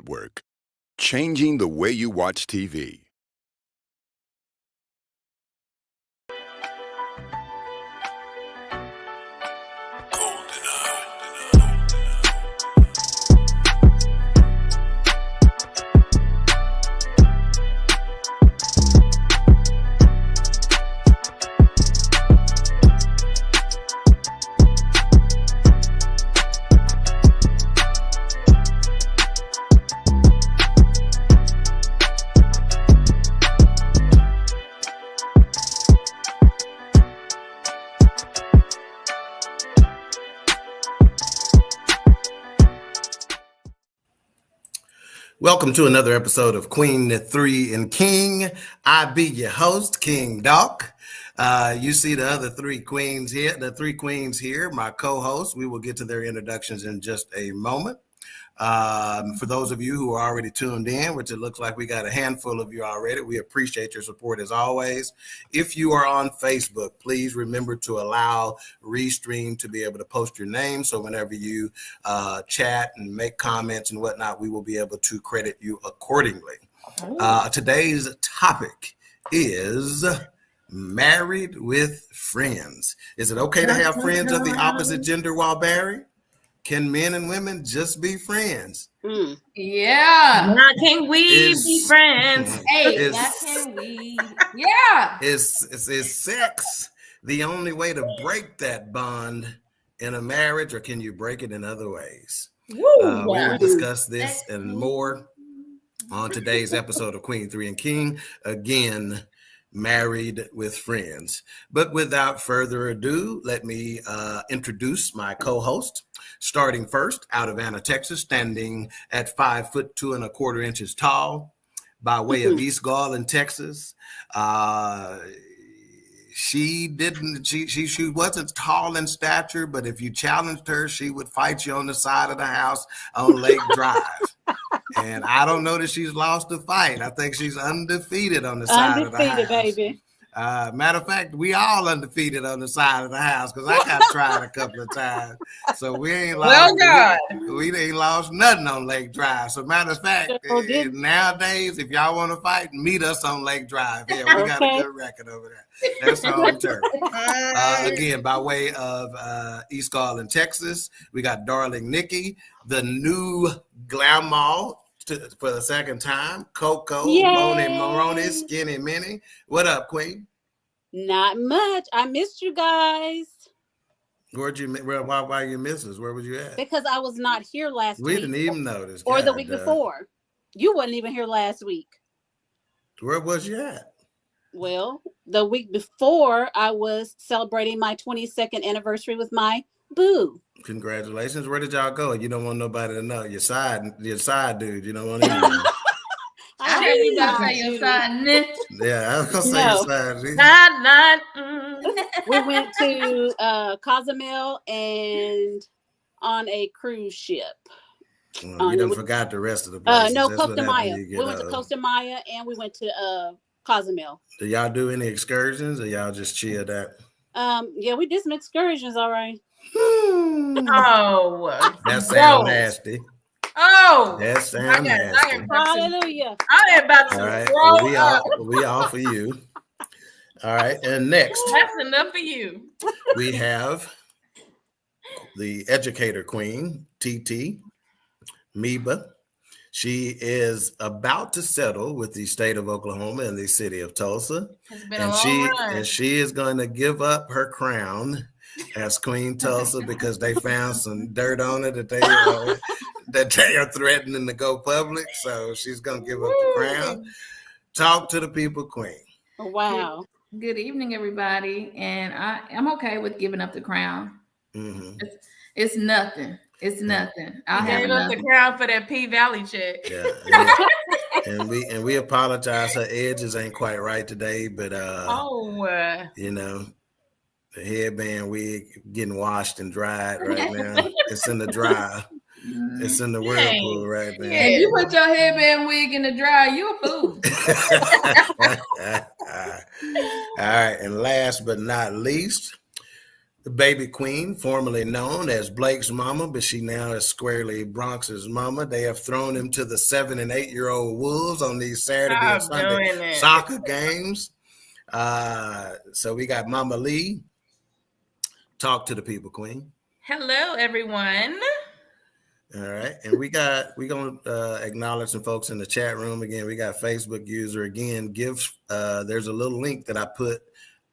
Network, changing the way you watch TV. Welcome to another episode of Queen3 King. I be your host, King Doc. You see the other three queens here, my co-hosts. We will get to their introductions in just a moment. For those of you who are already tuned in, which it looks like we got a handful of you already, we appreciate your support as always. If you are on Facebook, please remember to allow Restream to be able to post your name. So whenever you chat and make comments and whatnot, we will be able to credit you accordingly. Today's topic is married with friends. Is it okay to have friends of the opposite gender while married? Can men and women just be friends? Yeah. Now can we be friends? Hey, now can we? Yeah. Is sex the only way to break that bond in a marriage, or can you break it in other ways? We will discuss this and more on today's episode of Queen3 King. Again, married with friends. But without further ado, let me introduce my co-host. Starting first, out of Anna, Texas, standing at 5'2" 1/4" tall, by way of East Garland, Texas. She wasn't tall in stature, but if you challenged her, she would fight you on the side of the house on Lake Drive. And I don't know that she's lost a fight. I think she's undefeated on the side of the house. Baby. Matter of fact, we all undefeated on the side of the house because I got tried a couple of times. So we ain't lost. We ain't lost nothing on Lake Drive. So matter of fact, nowadays, if y'all want to fight, meet us on Lake Drive. Yeah, we got a good record over there. That's home turf. Again, by way of East Garland, Texas, we got Darling Nikki, the new Glamour. For the second time, Coco, Moroni, Skinny Minnie. What up, Queen? Not much. I missed you guys. Why you miss us? Where was you at? Because I was not here last week. We didn't even notice. Or the week before. You wasn't even here last week. Where was you at? Well, the week before, I was celebrating my 22nd anniversary with my boo. Congratulations. Where did y'all go? You don't want nobody to know. Your side dude. You don't want to know. I heard you about to say your side. Yeah, I was going to say your side. We went to Cozumel and on a cruise ship. Well, you done forgot the rest of the places. No, Costa Maya. We went to Costa Maya and we went to Cozumel. Do y'all do any excursions or y'all just chilled out? Yeah, we did some excursions, all right. Oh, that sounds nasty. Oh, that sounds nasty. Hallelujah! I am about to. All right, we all for you. All right, and next, that's enough for you. We have the educator queen, TT Meba. She is about to settle with the state of Oklahoma and the city of Tulsa, and she is going to give up her crown as Queen Tulsa because they found some dirt on it that they are threatening to go public. So she's gonna give up the crown. Talk to the people, Queen. Wow. Good evening, everybody. And I'm okay with giving up the crown. Mm-hmm. It's nothing. It's nothing. I'll have up the crown for that P Valley check. Yeah. And we apologize. Her edges ain't quite right today, but you know. The headband wig getting washed and dried right now. It's in the dryer. It's in the whirlpool right now. Yeah, if you put your headband wig in the dryer, you a fool. All right, and last but not least, The baby queen, formerly known as Blake's mama, but she now is squarely Bronx's mama. They have thrown him to the 7 and 8-year-old wolves on these Saturday and Stop Sunday doing it. soccer games. So we got Mama Lee. Talk to the people, Queen. Hello, everyone. All right, and we're gonna acknowledge some folks in the chat room again. We got Facebook user again. There's a little link that I put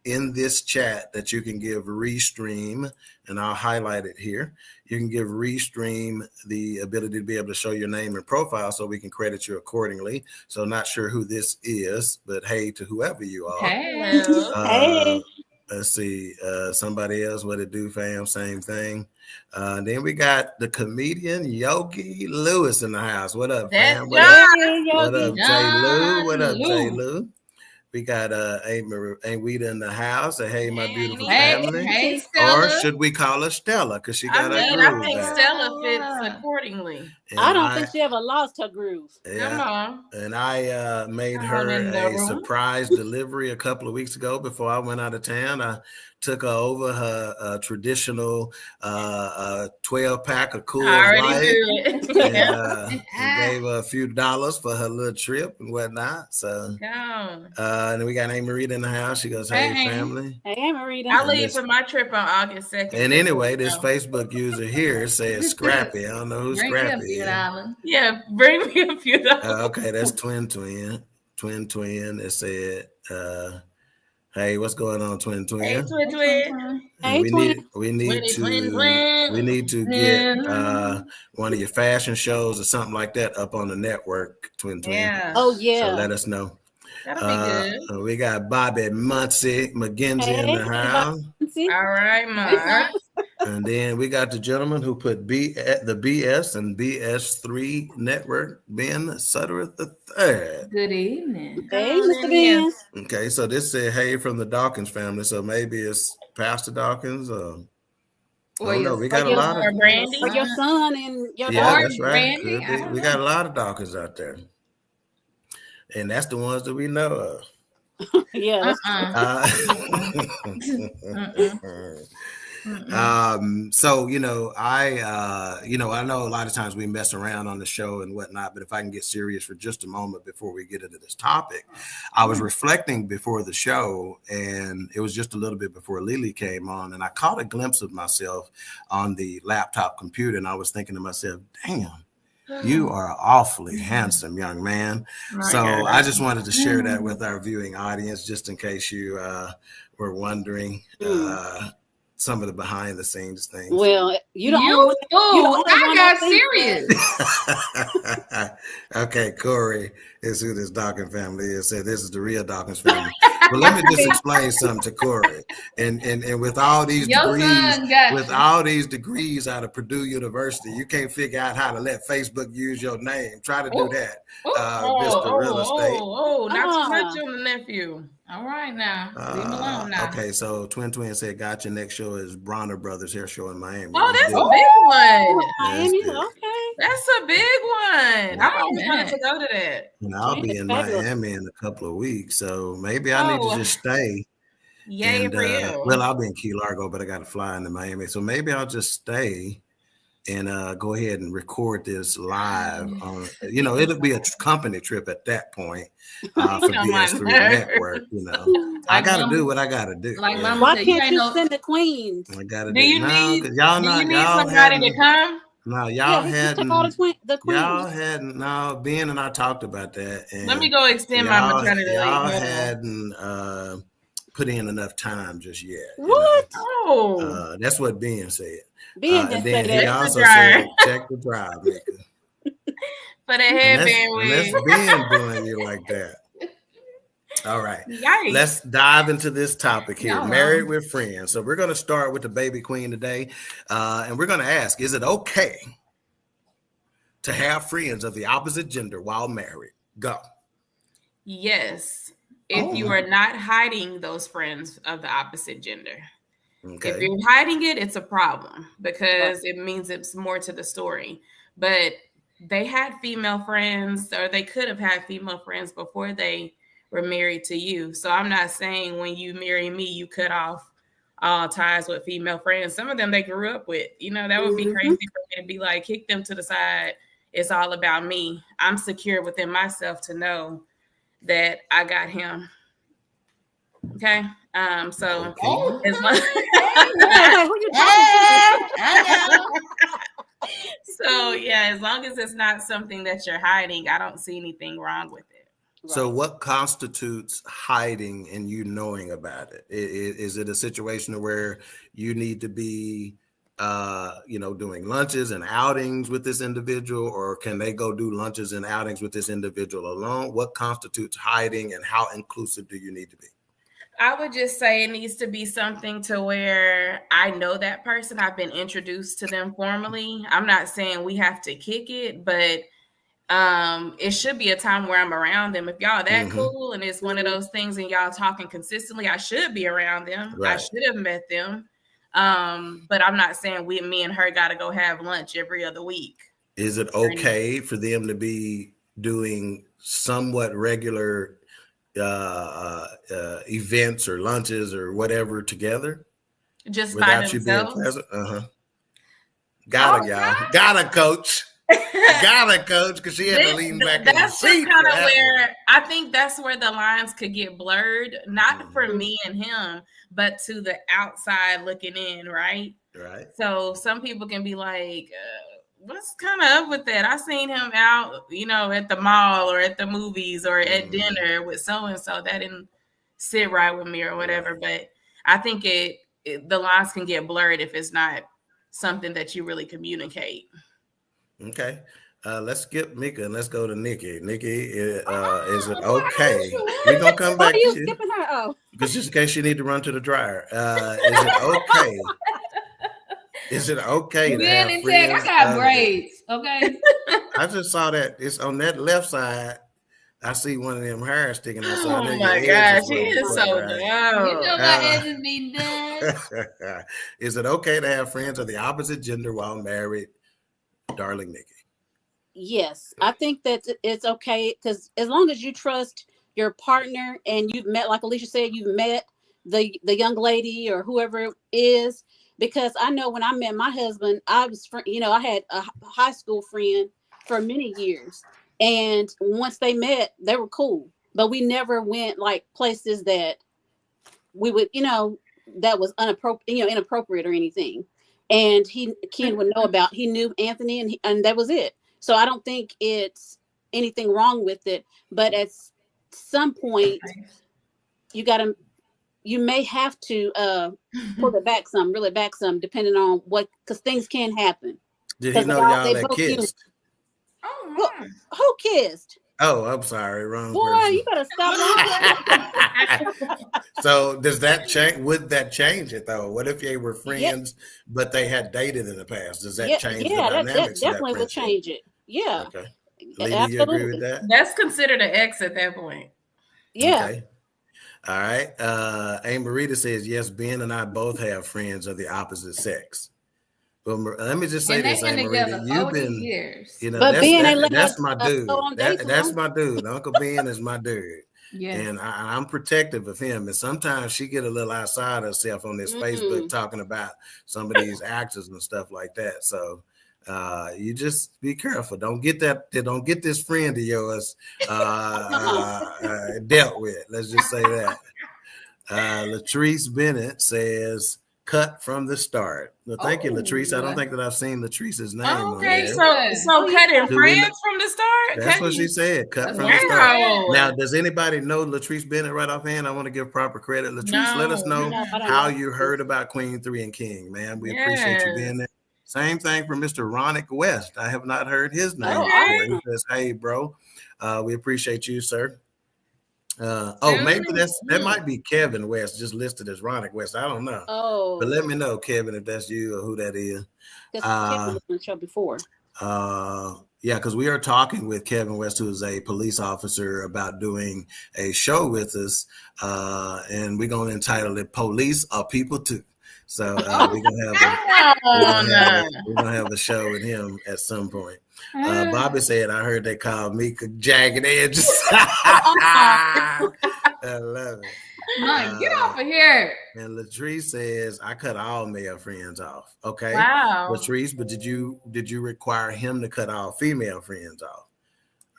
in this chat that you can give Restream, and I'll highlight it here. You can give Restream the ability to be able to show your name and profile so we can credit you accordingly. So not sure who this is, but hey to whoever you are. Hey. Hey. Let's see, somebody else, what it do, fam? Same thing. Then we got the comedian Yogi Lewis in the house. What up, That's fam? What up, Hey, what Yogi. up, J. Lou? What up, John J. Lou. Lou? We got Aunt Weta in the house. Hey, my Hey, beautiful Auntie. family. Hey, Or Stella. should we call her Stella? Because she I got her mean, I groove think back. Stella fits accordingly. And I don't think she ever lost her groove. Come on. And I made Come her on in the a room. surprise delivery a couple of weeks ago before I went out of town. I took her over her traditional 12-pack of I Coors already Light do it. and gave her a few dollars for her little trip and whatnot. So, Go. and then we got Amy Marita in the house. She goes, "Hey, Hey. family." Hey, Marita. I And leave this- for my trip on August 2nd. And anyway, this Facebook user here says Scrappy. I don't know who Bring me a Scrappy few is. dollars. Yeah, bring me a few dollars. Okay, that's twin. It said, "Hey, what's going on, twin?" Hey, twin, twin. Hey, we twin. need Twin. to get one of your fashion shows or something like that up on the network, twin. Yeah. Oh, So yeah. let us know. That'll be good. We got Bobby Muncie McGinty in the house, Bobby. All right, Mark. and then we got the gentleman who put the BS and BS3 network, Ben Sutter III. Good evening. Hey, Come on Mr. in here. Ben. Okay, so this said, "Hey" from the Dawkins family, so maybe it's Pastor Dawkins. Or Oh no, your we got a your- lot of. Or Brandy. For your son and your Yeah, daughter. that's right. Brandy, Could I be. don't We got a lot of Dawkins out there, and that's the ones that we know of. Yeah. So I know a lot of times we mess around on the show and whatnot, but if I can get serious for just a moment before we get into this topic, I was reflecting before the show, and it was just a little bit before Lily came on, and I caught a glimpse of myself on the laptop computer, and I was thinking to myself, "Damn, you are awfully handsome, young man." So I just wanted to share that with our viewing audience, just in case you were wondering some of the behind the scenes things. Well, you the You only fool! one I got that thinks serious. Okay, Corey is who this Dawkins family is. Said this is the real Dawkins family. But let me just explain something to Corey. And with all these Your degrees, son got with you. all these degrees out of Purdue University, you can't figure out how to let Facebook use your name. Try to do that, Mr. Real Estate. Not too much on the nephew. All right now. Leave him alone now. Okay, so Twin said, "Gotcha." Next show is Bronner Brothers Hair Show in Miami. Oh, that's Let's a do big it. one. Miami. Let's do it. Okay. That's a big one. Yeah. I'm always wanted to go to that. And I'll Miami be is in fabulous. Miami in a couple of weeks, so maybe I need to just stay. Yay And for you. well, I'll be in Key Largo, but I got to fly into Miami, so maybe I'll just stay and go ahead and record this live on. It'll be a company trip at that point for on my BS3 nerves. Network. I got to Mama- do what I got to do. like Mama Why said, you can't ain't you no. send the queens? I got to Do you no, need? 'cause y'all Do not you need y'all somebody hadn't- to come? No, y'all Yeah, we just took all hadn't. the queens. Y'all hadn't. No, Ben and I talked about that. And Let me go extend my maternity leave. Y'all Hold on. hadn't put in enough time just yet. What? Oh, That's what Ben said. Ben And just then said he that. also drive. said, "Check the drive, nigga." for the And headband that's wig. Ben doing you like that. All right. Yikes. Let's dive into this topic here. Y'all Married wrong. with friends. So we're going to start with the baby queen today. And we're going to ask, is it okay to have friends of the opposite gender while married? Go. Yes. If you are not hiding those friends of the opposite gender. If Okay. you're hiding it, it's a problem because it means it's more to the story. But they had female friends, or they could have had female friends before they were married to you. So I'm not saying when you marry me, you cut off all ties with female friends. Some of them they grew up with. That would be crazy for me to be like, kick them to the side. It's all about me. I'm secure within myself to know that I got him. Okay. So as long as long as it's not something that you're hiding, I don't see anything wrong with it. So what constitutes hiding and you knowing about it? Is it a situation where you need to be, doing lunches and outings with this individual, or can they go do lunches and outings with this individual alone? What constitutes hiding, and how inclusive do you need to be? I would just say it needs to be something to where I know that person. I've been introduced to them formally. I'm not saying we have to kick it, but it should be a time where I'm around them. If y'all that cool and it's one of those things and y'all talking consistently, I should be around them. Right. I should have met them. But I'm not saying me and her got to go have lunch every other week. Is it okay for them to be doing somewhat regular events or lunches or whatever together, just without you being present? Got it, coach. Got it, coach, because she had to lean back in the seat. That's kind of where I think that's where the lines could get blurred, not for me and him, but to the outside looking in, right? Right. So some people can be like, what's kind of up with that? I seen him out, at the mall or at the movies or at dinner with so-and-so. That didn't sit right with me or whatever. Right. But I think the lines can get blurred if it's not something that you really communicate. Okay. Let's skip Mika and let's go to Nikki. Nikki, is it okay? We're going to come back to you. Skipping her? Oh. Because just in case you need to run to the dryer. Is it okay? Is it okay to have friends? I got braids, okay? I just saw that. It's on that left side. I see one of them hairs sticking out. Oh my gosh, he is so dumb. You know my edges be done. Is it okay to have friends of the opposite gender while married? Darling Nikki. Yes, I think that it's okay, because as long as you trust your partner and you've met, like Alicia said, you've met the young lady or whoever it is. Because I know when I met my husband, I had a high school friend for many years, and once they met, they were cool. But we never went like places that we would, that was inappropriate or anything. And Ken would know about. He knew Anthony, and that was it. So I don't think it's anything wrong with it. But at some point, you may have to pull it back some, really back some, depending on because things can happen. Did he know y'all that kissed? Oh, my. Who kissed? Oh, I'm sorry, wrong boy, person. You better stop. So does that change? Would that change it though? What if they were friends, but they had dated in the past? Does that change the dynamics? That definitely would change it. Yeah. Okay. Lady, you agree with that? That's considered an ex at that point. Yeah. Okay. All right. Marita says, yes, Ben and I both have friends of the opposite sex. Well, let me just say this, Marita. You've been years. But that's my dude. That's my dude. Uncle Ben is my dude. Yeah. And I'm protective of him. And sometimes she get a little outside herself on this Facebook talking about some of these actors and stuff like that. So you just be careful. Don't get this friend of yours dealt with. Let's just say that. Latrice Bennett says, cut from the start. Well, thank you, Latrice. I don't think that I've seen Latrice's name. Okay, so cutting friends from the start? That's what she said. Cut from the start. Now, does anybody know Latrice Bennett right offhand? I want to give proper credit. Latrice, let us know how you heard about Queen3 and King, man. We appreciate you being there. Same thing for Mr. Ronick West. I have not heard his name before. He says, hey, bro, we appreciate you, sir. Maybe that might be Kevin West, just listed as Ronick West. I don't know. Oh, but let me know, Kevin, if that's you or who that is. Kevin was on the show before. Because we are talking with Kevin West, who is a police officer, about doing a show with us, and we're gonna entitle it "Police Are People Too." So we're gonna have a show with him at some point. Bobby said, I heard they call Mika jagged edges. I love it. Mom, get off of here. And Latrice says, I cut all male friends off. Okay. Wow. Latrice, but did you require him to cut all female friends off?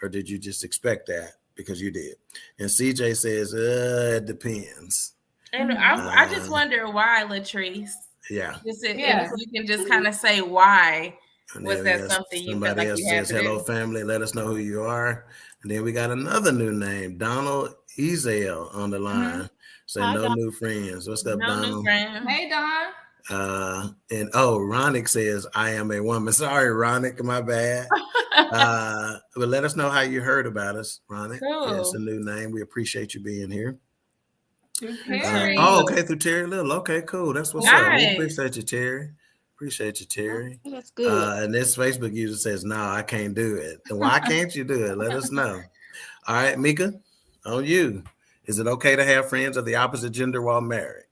Or did you just expect that because you did? And CJ says, it depends. And I just wonder why, Latrice. Yeah. If you can just kind of say why. Was that something you felt like you had to hello, do? family. Let us know who you are. And then we got another new name, Donald Ezel on the line. Say Hi, no Don. new friends. What's up, No Donald? new friend. Hey, Don. And Ronick says, I am a woman. Sorry, Ronick, my bad. But let us know how you heard about us, Ronick. Cool. Yeah, it's a new name. We appreciate you being here. Terry. Okay, through Terry Little. Okay, cool. That's what's up. We appreciate you, Terry. Appreciate you, Terry. Oh, that's good. And this Facebook user says, no, I can't do it. And why can't you do it? Let us know. All right, Mika, on you. Is it okay to have friends of the opposite gender while married?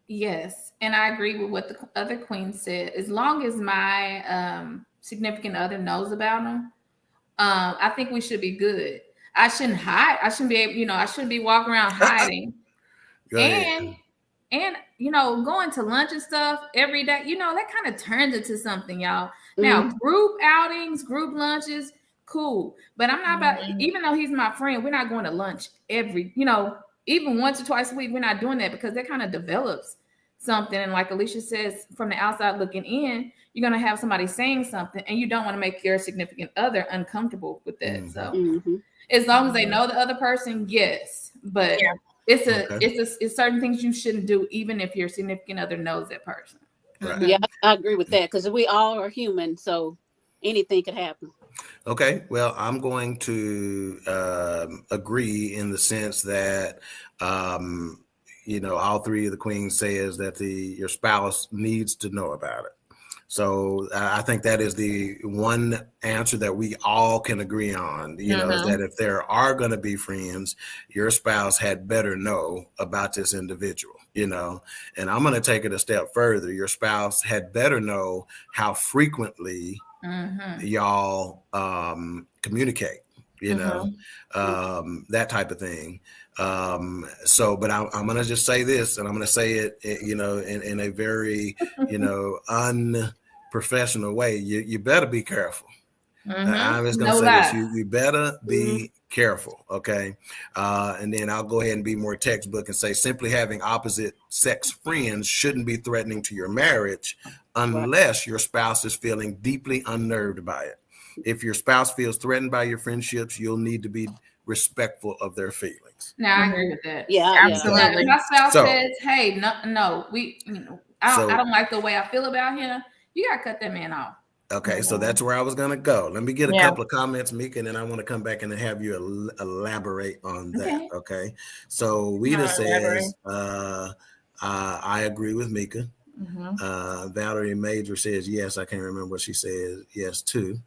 Yes, and I agree with what the other queen said. As long as my significant other knows about them, I think we should be good. I shouldn't hide. I shouldn't be able, I shouldn't be walking around hiding. And going to lunch and stuff every day, that kind of turns into something, y'all. Now, group outings, group lunches, cool. But I'm not about, even though he's my friend, we're not going to lunch even once or twice a week. We're not doing that because that kind of develops something. And like Alicia says, from the outside looking in, you're going to have somebody saying something and you don't want to make your significant other uncomfortable with that. So as long as they know the other person, yes. But it's certain things you shouldn't do, even if your significant other knows that person. Right. Yeah, I agree with that because we all are human, so anything could happen. Okay, well, I'm going to agree in the sense that all three of the queens says that your spouse needs to know about it. So I think that is the one answer that we all can agree on, is that if there are going to be friends, your spouse had better know about this individual, and I'm going to take it a step further. Your spouse had better know how frequently y'all communicate, that type of thing. But I'm going to just say this, and I'm going to say it, in a very, unprofessional way. You better be careful. I'm just going to say this. You better be careful. Okay. And then I'll go ahead and be more textbook and say simply having opposite sex friends shouldn't be threatening to your marriage unless your spouse is feeling deeply unnerved by it. If your spouse feels threatened by your friendships, you'll need to be respectful of their feelings. Now I agree with that. Yeah, absolutely. If my spouse says, "Hey, no, I don't like the way I feel about him," you gotta cut that man off. Okay, so that's where I was gonna go. Let me get a couple of comments, Mika, and then I want to come back and have you elaborate on that. Okay. So Weta says, I agree with Mika. Valerie Major says yes. I can't remember what she says. Yes, too.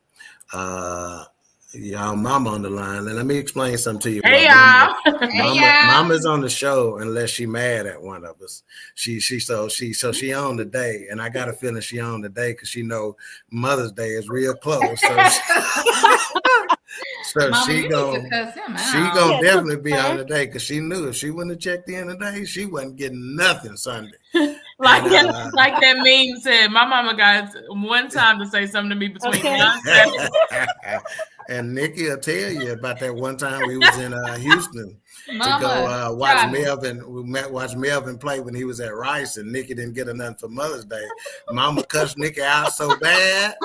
Y'all, Mama on the line, and let me explain something to you. Hey, y'all. Mama's on the show unless she mad at one of us. She on the day, and I got a feeling she on the day because she know Mother's Day is real close. So Mama, she gonna definitely be on the day because she knew if she wouldn't have checked in today, she wasn't getting nothing Sunday. Like that meme said, my mama got one time to say something to me between 9 and 7. And Nikki will tell you about that one time we was in Houston Mama, to go watch Melvin. Watch Melvin play when he was at Rice, and Nikki didn't get nothing for Mother's Day. Mama cussed Nikki out so bad.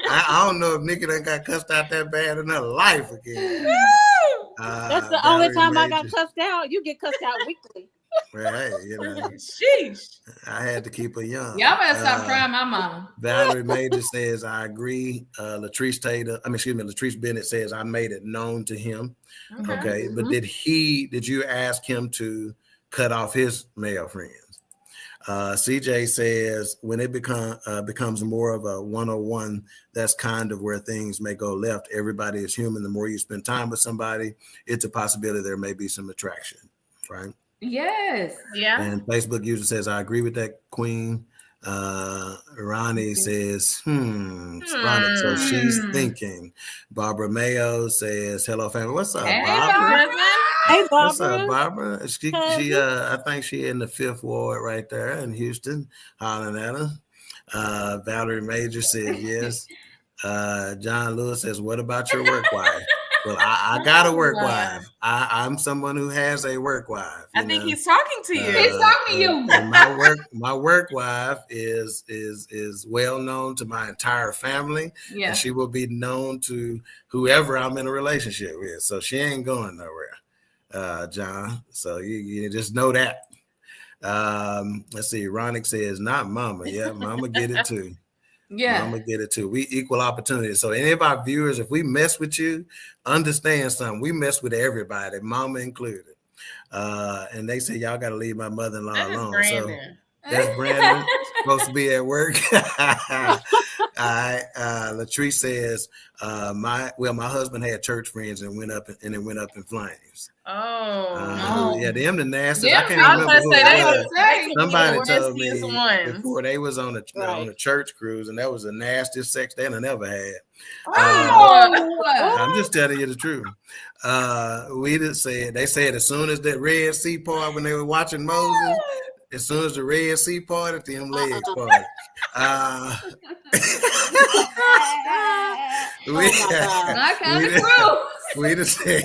I don't know if Nikki done got cussed out that bad in her life again. That's the only time I got cussed out. You get cussed out weekly. Right, Sheesh. I had to keep her young. Y'all better stop crying, my mama. Valerie Major says, I agree. Latrice Bennett says, I made it known to him. Okay. But did you ask him to cut off his male friends? CJ says, when it becomes more of a 101, that's kind of where things may go left. Everybody is human. The more you spend time with somebody, it's a possibility there may be some attraction, right? Yes. Yeah. And Facebook user says, I agree with that, Queen. Ronnie says, Ronnie, so she's thinking. Barbara Mayo says, hello, family. What's up, Hey, Barbara? Hey, What's up, Barbara. Barbara? She I think she in the 5th ward right there in Houston, hollering at her. Valerie Major says yes. John Lewis says, what about your work wife? Well, I got a work wife. I'm someone who has a work wife. I think he's talking to you. He's talking to you. And my work wife is well known to my entire family. Yeah. And she will be known to whoever I'm in a relationship with. So she ain't going nowhere, John. So you just know that. Let's see. Ronick says, not mama. Yeah, mama get it too. Yeah. Mama get it too. We equal opportunity. So any of our viewers, if we mess with you, understand something. We mess with everybody, mama included. And they say y'all got to leave my mother-in-law alone. Brandon. So that's Brandon supposed to be at work. All right. Latrice says, my husband had church friends and it went up in flames. Oh, yeah, them the nastiest. Yeah, I can't remember who it was. Somebody told me before they was on a church cruise, and that was the nastiest sex they never had. I'm just telling you the truth. We just said they said as soon as that Red Sea part when they were watching Moses, as soon as the Red Sea parted, them legs parted. We just said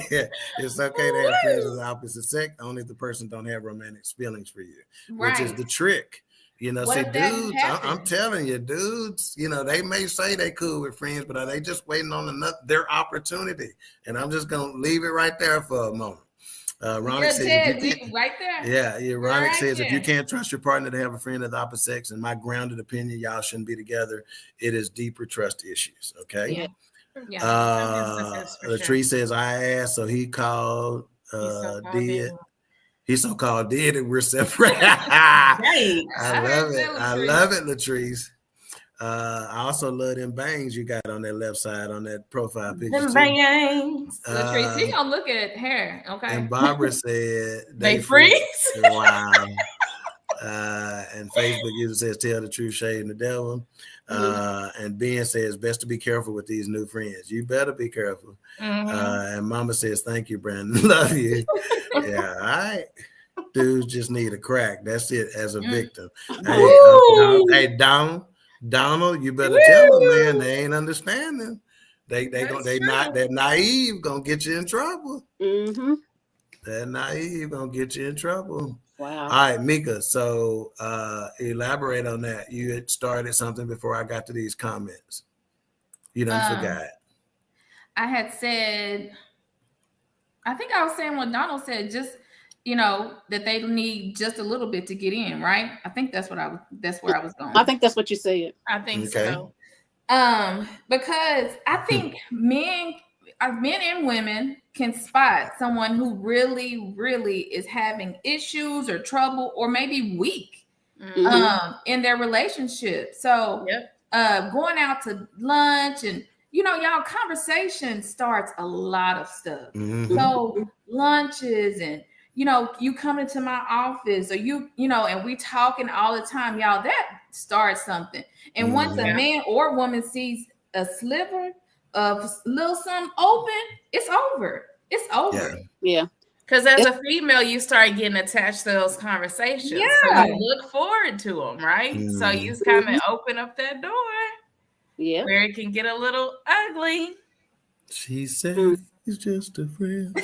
it's okay to have friends of the opposite sex, only if the person don't have romantic feelings for you, which is the trick. You know, see, dudes, I'm telling you, dudes, you know, they may say they cool with friends, but are they just waiting on their opportunity? And I'm just gonna leave it right there for a moment. Ronick says, right there. Yeah, Ronick says if you can't trust your partner to have a friend of the opposite sex, in my grounded opinion, y'all shouldn't be together. It is deeper trust issues. Okay. Yeah. Latrice says I asked, so he called, did. He so-called did, and we're separate. Right. I love it, Latrice. I also love them bangs you got on that left side on that profile picture. Them bangs. Latrice, he gonna look at hair, okay? And Barbara said they freeze. Wow. And Facebook user says tell the truth, shade the devil. And Ben says best to be careful with these new friends. You better be careful. And Mama says thank you, Brandon. Love you. Yeah, all right. Dudes just need a crack. That's it as a victim. Hey, Donald, you better tell them, man. They ain't understanding. They're naive, gonna get you in trouble. They're naive, gonna get you in trouble. Wow. All right, Mika. So elaborate on that. You had started something before I got to these comments. You done forgot. I had said, I think I was saying what Donald said, just you know, that they need just a little bit to get in, right? I think that's where I was going. I think that's what you said. I think so. Because I think men and women can spot someone who really, really is having issues or trouble or maybe weak in their relationship. So going out to lunch and, you know, y'all conversation starts a lot of stuff. So lunches and, you know, you come into my office or you know, and we talking all the time, y'all, that starts something. And once a man or woman sees a sliver of little something open, it's over. It's over. Yeah. Because as a female, you start getting attached to those conversations. So you look forward to them, right? So you kind of open up that door. Yeah. Where it can get a little ugly. She said he's just a friend.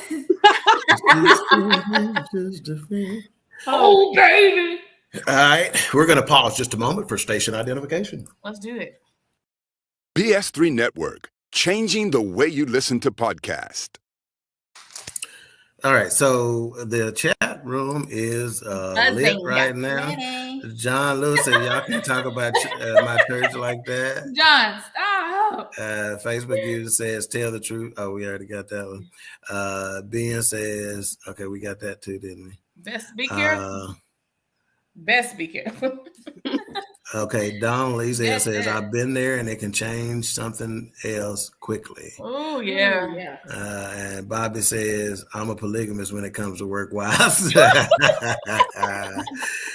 Just a friend. Oh, baby. All right. We're going to pause just a moment for station identification. Let's do it. BS3 Network, changing the way you listen to podcasts. All right, so the chat room is lit right now. John Lewis said, y'all can talk about my church like that. John, stop. Facebook user says, tell the truth. Oh, we already got that one. Ben says, okay, we got that too, didn't we? Best be careful. Best be careful. Okay, Don Lisa says, I've been there and it can change something else quickly. Oh, yeah. And Bobby says, I'm a polygamist when it comes to work wives.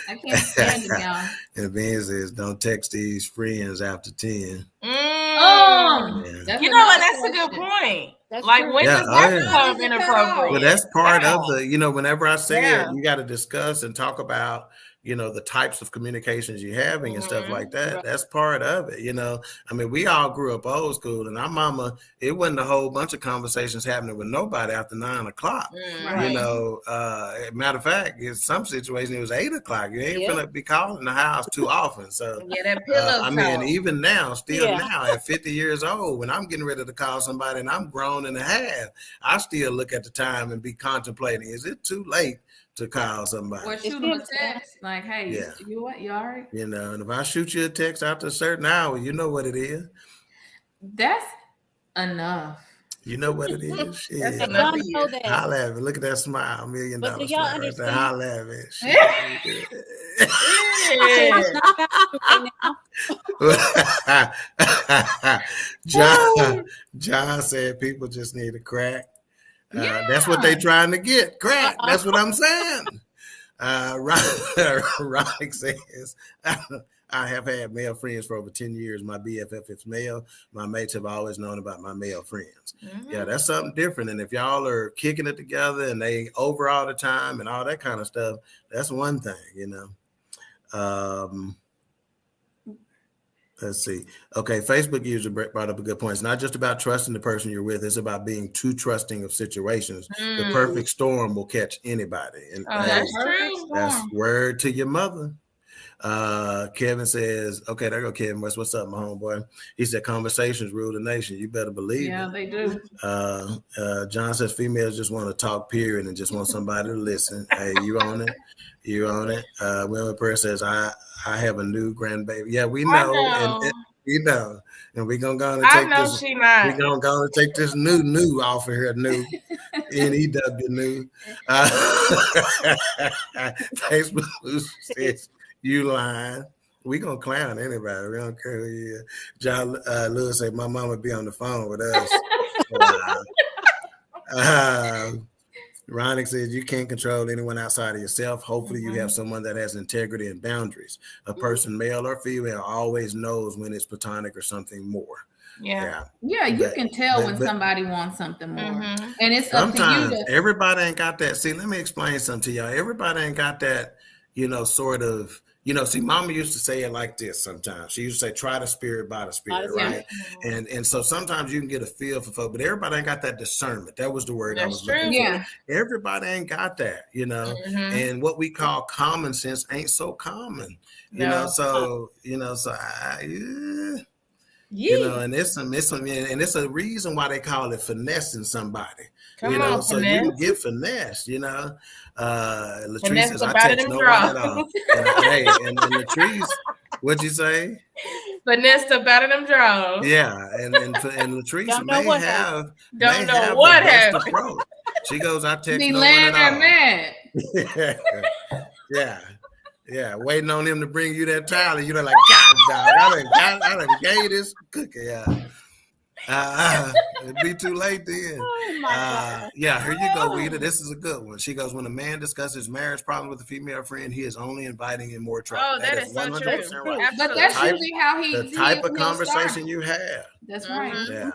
I can't stand it, y'all. And Ben says, don't text these friends after 10. Oh, Yeah. You know what? That's a good point. That's Like, true. when Yeah, does oh, that yeah. become inappropriate? Well, that's part Wow. of the, whenever I say Yeah. it, you got to discuss and talk about, the types of communications you're having and stuff like that. Right. That's part of it, I mean, we all grew up old school, and our mama, it wasn't a whole bunch of conversations happening with nobody after 9 o'clock. Right. Matter of fact, in some situations, it was 8 o'clock. You ain't Yep. gonna be calling the house too often. So, Yeah, that pillow I mean, talk. even now, still Yeah. now at 50 years old, when I'm getting ready to call somebody and I'm grown and a half, I still look at the time and be contemplating, is it too late to call somebody? Or shoot them a text like, "Hey, Yeah. you what? You all right?" And if I shoot you a text after a certain hour, you know what it is. That's enough. You know what it is. Shit. That's And enough y'all for know you. that. Holla at me. Look at that smile. $1 million But do smile y'all right there. understand? Holla at me. Shit. Right now. John said people just need a crack. Yeah. That's what they trying to get. Crack. That's what I'm saying. Rock says, I have had male friends for over 10 years. My BFF is male. My mates have always known about my male friends. Yeah, that's something different. And if y'all are kicking it together and they over all the time and all that kind of stuff, that's one thing, Let's see. Okay, Facebook user brought up a good point. It's not just about trusting the person you're with. It's about being too trusting of situations. The perfect storm will catch anybody. And That's true. that's word to your mother. Kevin says, okay, there go Kevin. What's up, my homeboy? He said, conversations rule the nation. You better believe it. Yeah, they do. John says females just want to talk, period, and just want somebody to listen. Hey, you on it? You on it? Wilma Prayer says, I have a new grandbaby. Yeah, we know. And we know. And we're gonna go and take this. We're gonna go and take this new off of here, new NEW new. Facebook says, you lying. We gonna clown anybody. We don't care who you is. John Lewis said, my mama be on the phone with us. Ronick says, you can't control anyone outside of yourself. Hopefully you have someone that has integrity and boundaries. A person, male or female, always knows when it's platonic or something more. Yeah, you can tell when somebody wants something more. And it's up to you to... Everybody ain't got that. See, let me explain something to y'all. Everybody ain't got that, sort of, see, mama used to say it like this sometimes. She used to say, try the spirit by the spirit, right? And so sometimes you can get a feel for folk, but everybody ain't got that discernment. That was the word I was looking for. Everybody ain't got that, and what we call common sense ain't so common, so and it's a reason why they call it finessing somebody. So finesse. You can get finessed, Latrice says, I text no one at all. And Latrice, what'd you say? Finesse about them draws. Yeah, and Latrice may have what the happened. best approach. She goes, I text be no one at all. Mad. Yeah, waiting on him to bring you that towel, and you're like, God, dog, I done gave this cookie. It'd be too late then. Oh my God. Yeah, here you go, Rita. This is a good one. She goes, when a man discusses marriage problems with a female friend, he is only inviting in more trouble. Oh, that is so true. Right. But that's usually how the type of conversation you have. That's right. Yeah.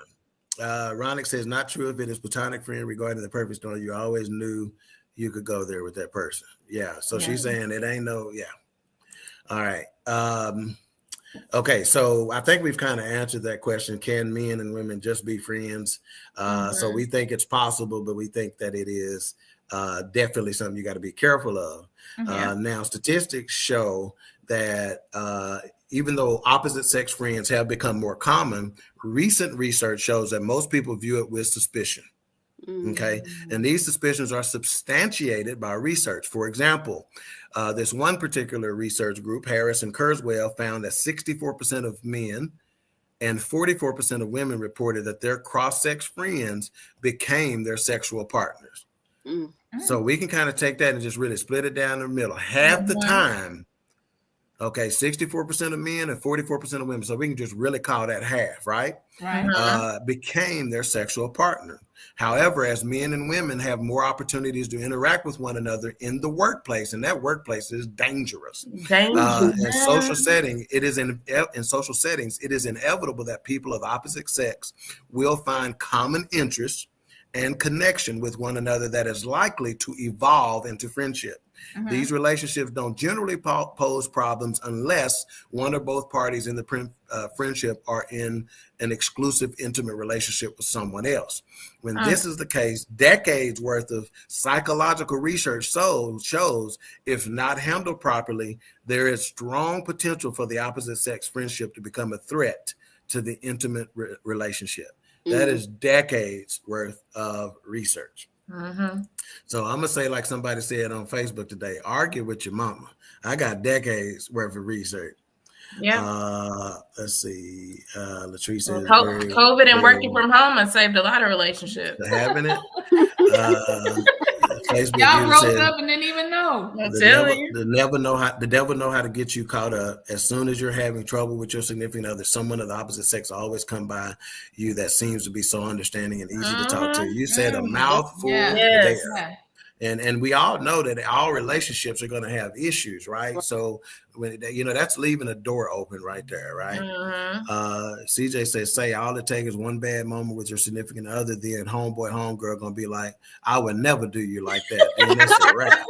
Ronick says, not true if it is platonic friend regarding the perfect storm. You always knew you could go there with that person. Yeah. So she's saying it ain't no, All right. Okay, so I think we've kind of answered that question. Can men and women just be friends? So we think it's possible, but we think that it is definitely something you got to be careful of. Now, statistics show that even though opposite sex friends have become more common, recent research shows that most people view it with suspicion. Okay, and these suspicions are substantiated by research. For example, this one particular research group, Harris and Kurzweil, found that 64% of men and 44% of women reported that their cross-sex friends became their sexual partners. So we can kind of take that and just really split it down the middle. Half the time, Okay, 64% of men and 44% of women. So we can just really call that half, right? Right. Became their sexual partner. However, as men and women have more opportunities to interact with one another in the workplace, and that workplace is dangerous. In social settings, it is inevitable that people of opposite sex will find common interests and connection with one another that is likely to evolve into friendship. These relationships don't generally pose problems unless one or both parties in the friendship are in an exclusive, intimate relationship with someone else. When this is the case, decades worth of psychological research shows, if not handled properly, there is strong potential for the opposite sex friendship to become a threat to the intimate relationship. That is decades worth of research. So I'm gonna say, like somebody said on Facebook today, argue with your mama. I got decades worth of research. Yeah. Let's see. Latrice says COVID and working from home has saved a lot of relationships. Having it. Facebook Y'all broke says, up and didn't even know. The devil know how to get you caught up. As soon as you're having trouble with your significant other, someone of the opposite sex always come by you that seems to be so understanding and easy to talk to. You said a mouthful there. And we all know that all relationships are going to have issues, right? So when that's leaving a door open right there, right? CJ says, all it takes is one bad moment with your significant other, then homeboy, homegirl gonna be like, I would never do you like that. Then that's a wrap.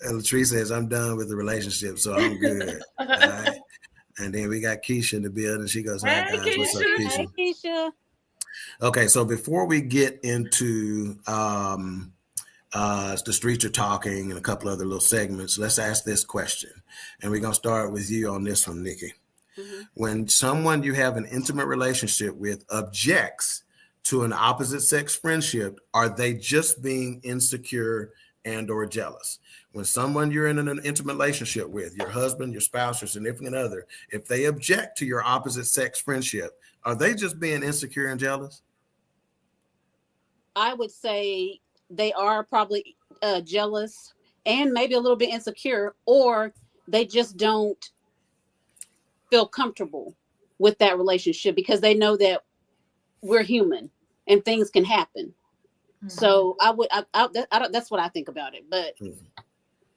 And Latrice says, I'm done with the relationship, so I'm good. All right. And then we got Keisha in the building. She goes, hi guys, what's up, Keisha? Hey, Keisha. Okay, so before we get into the streets are talking and a couple other little segments, let's ask this question. And we're going to start with you on this one, Nikki. When someone you have an intimate relationship with objects to an opposite sex friendship, are they just being insecure and or jealous? When someone you're in an intimate relationship with, your husband, your spouse, your significant other, if they object to your opposite sex friendship, are they just being insecure and jealous? I would say they are probably jealous and maybe a little bit insecure, or they just don't feel comfortable with that relationship because they know that we're human and things can happen. So that's what I think about it. But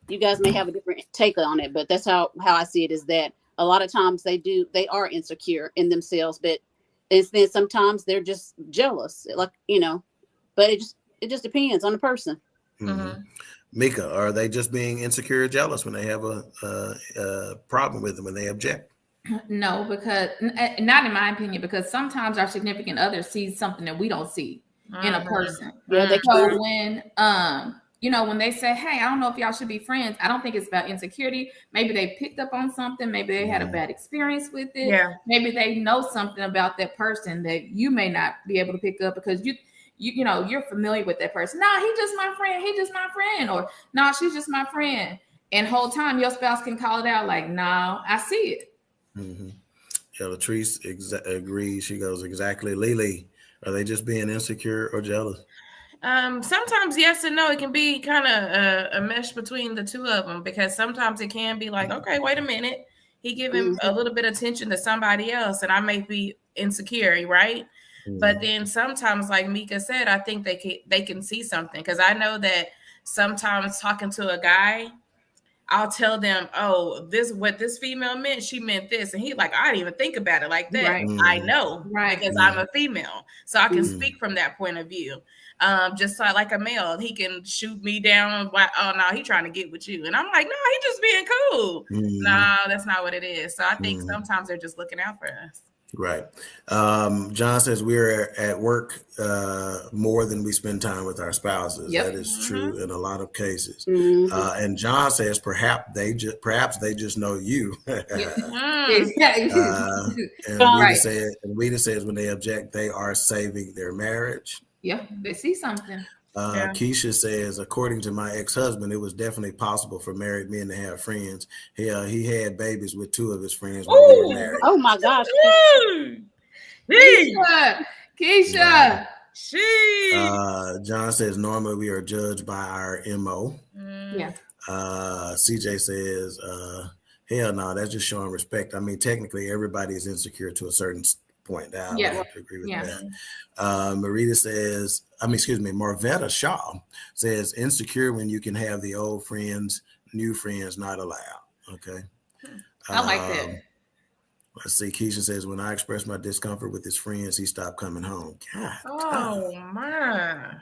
you guys may have a different take on it, but that's how I see it, is that a lot of times they are insecure in themselves, but then sometimes they're just jealous, like, but it just depends on the person. Mika, are they just being insecure or jealous when they have a problem with them, when they object? No, because not in my opinion, because sometimes our significant other sees something that we don't see in a person. So when when they say, hey, I don't know if y'all should be friends, I don't think it's about insecurity. Maybe they picked up on something. Maybe they had a bad experience with it. Yeah. Maybe they know something about that person that you may not be able to pick up because you're familiar with that person. No, he just my friend. He just my friend. Or no, she's just my friend. And whole time your spouse can call it out like, no, I see it. Yeah, Latrice agrees. She goes, exactly. Lily, are they just being insecure or jealous? Sometimes yes and no. It can be kind of a mesh between the two of them, because sometimes it can be like, okay, wait a minute, he giving a little bit of attention to somebody else, and I may be insecure, right? But then sometimes, like Mika said, I think they can see something, because I know that sometimes talking to a guy, I'll tell them, oh, what this female meant, she meant this. And he like, I didn't even think about it like that. Right. I know, because I'm a female. So I can speak from that point of view. Just like a male, he can shoot me down. Oh, no, he trying to get with you. And I'm like, no, he just being cool. No, that's not what it is. So I think sometimes they're just looking out for us. Right. John says we're at work more than we spend time with our spouses. Yep. That is true in a lot of cases. And John says perhaps they just know you. And Rita says when they object, they are saving their marriage. Yeah, they see something. Keisha says, according to my ex-husband, it was definitely possible for married men to have friends. He had babies with two of his friends when they were married. Oh my gosh. Keisha. John says normally we are judged by our MO. Yeah. CJ says, hell no, that's just showing respect. I mean, technically everybody is insecure to a certain point. I would have to agree with that. Marita says, Marvetta Shaw says insecure when you can have the old friends, new friends not allowed. Okay. I like that. Let's see. Keisha says, when I expressed my discomfort with his friends, he stopped coming home. God. My.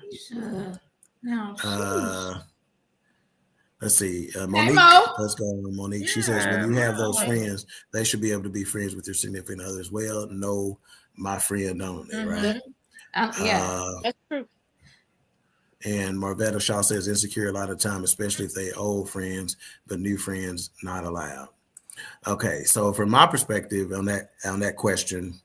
No. Let's see. Monique. Let's go with Monique. She says, when you have those friends, they should be able to be friends with your significant other as well. No, my friend only, right? That's true. And Marvetta Shaw says insecure a lot of time, especially if they old friends, but new friends not allowed. Okay, so from my perspective on that question,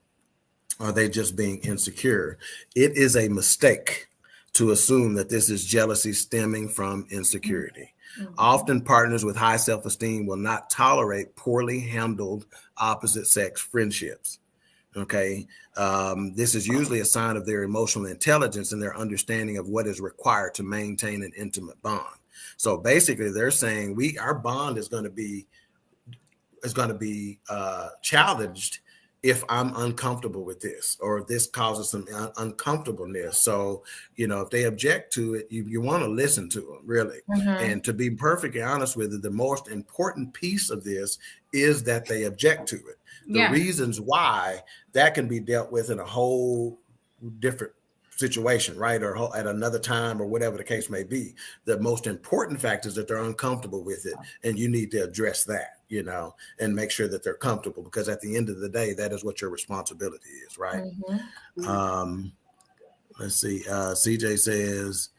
are they just being insecure? It is a mistake to assume that this is jealousy stemming from insecurity. Often partners with high self-esteem will not tolerate poorly handled opposite sex friendships. Okay. This is usually a sign of their emotional intelligence and their understanding of what is required to maintain an intimate bond. So basically they're saying our bond is going to be challenged if I'm uncomfortable with this, or if this causes some uncomfortableness. So, if they object to it, you want to listen to them, really. And to be perfectly honest with you, the most important piece of this is that they object to it. The reasons why, that can be dealt with in a whole different situation, right? Or at another time, or whatever the case may be. The most important fact is that they're uncomfortable with it, and you need to address that, and make sure that they're comfortable, because at the end of the day, that is what your responsibility is, right? Let's see. CJ says,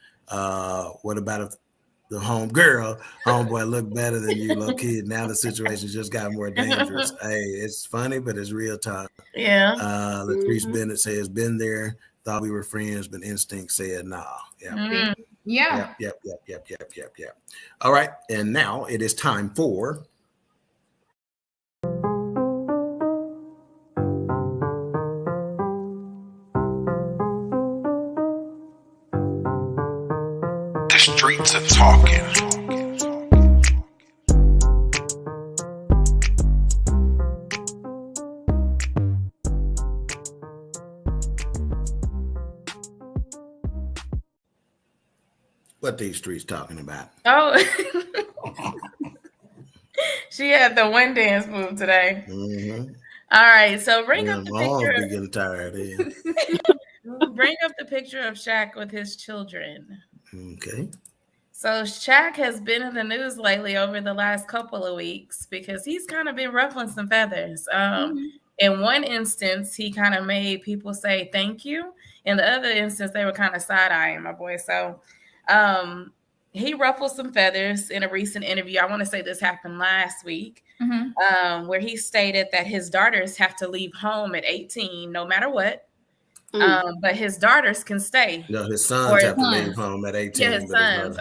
what about if the homeboy look better than you, low kid? Now the situation just got more dangerous. Hey, it's funny, but it's real time. Yeah. Latrice Bennett says, been there, thought we were friends, but instinct said nah. Yeah. Yep. All right. And now it is time for The streets are talking. what these streets talking about. Oh, she had the one dance move today. All right, so bring up the picture. Be getting tired. Bring up the picture of Shaq with his children. Okay. So Shaq has been in the news lately over the last couple of weeks because he's kind of been ruffling some feathers. In one instance, he kind of made people say thank you. In the other instance, they were kind of side-eyeing my boy. So he ruffled some feathers in a recent interview. I want to say this happened last week, where he stated that his daughters have to leave home at 18, no matter what. But his daughters can stay. No, his sons have to leave home at 18. Yeah, his sons,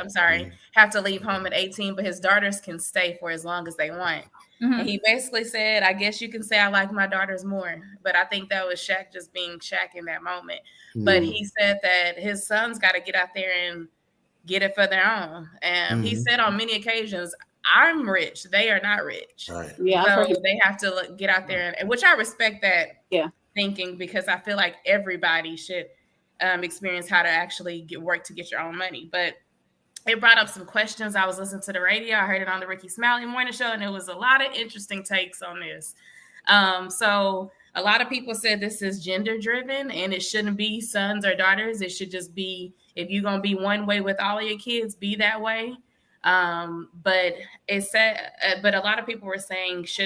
have to leave home at 18, but his daughters can stay for as long as they want. And he basically said, I guess you can say I like my daughters more. But I think that was Shaq just being Shaq in that moment. But he said that his sons got to get out there and get it for their own. And he said on many occasions, I'm rich. They are not rich. Right. Yeah, so they have to get out there, and which I respect that thinking, because I feel like everybody should experience how to actually work to get your own money. But it brought up some questions. I was listening to the radio. I heard it on the Ricky Smiley Morning Show, and it was a lot of interesting takes on this. So a lot of people said this is gender driven, and it shouldn't be sons or daughters. It should just be, if you're going to be one way with all of your kids, be that way. But it said, but a lot of people were saying, is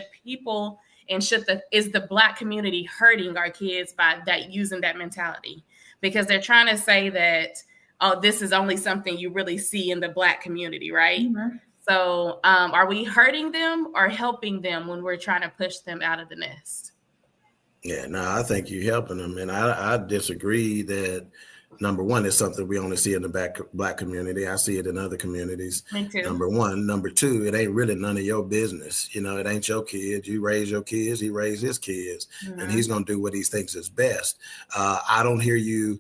the Black community hurting our kids by that, using that mentality? Because they're trying to say that, oh, this is only something you really see in the Black community, right? So are we hurting them or helping them when we're trying to push them out of the nest? Yeah, no, I think you're helping them. And I disagree that Number one, is something we only see in the black community. I see it in other communities. Me too. Number one. Number two, it ain't really none of your business. You know, it ain't your kids. You raise your kids, he raised his kids, and he's going to do what he thinks is best. I don't hear you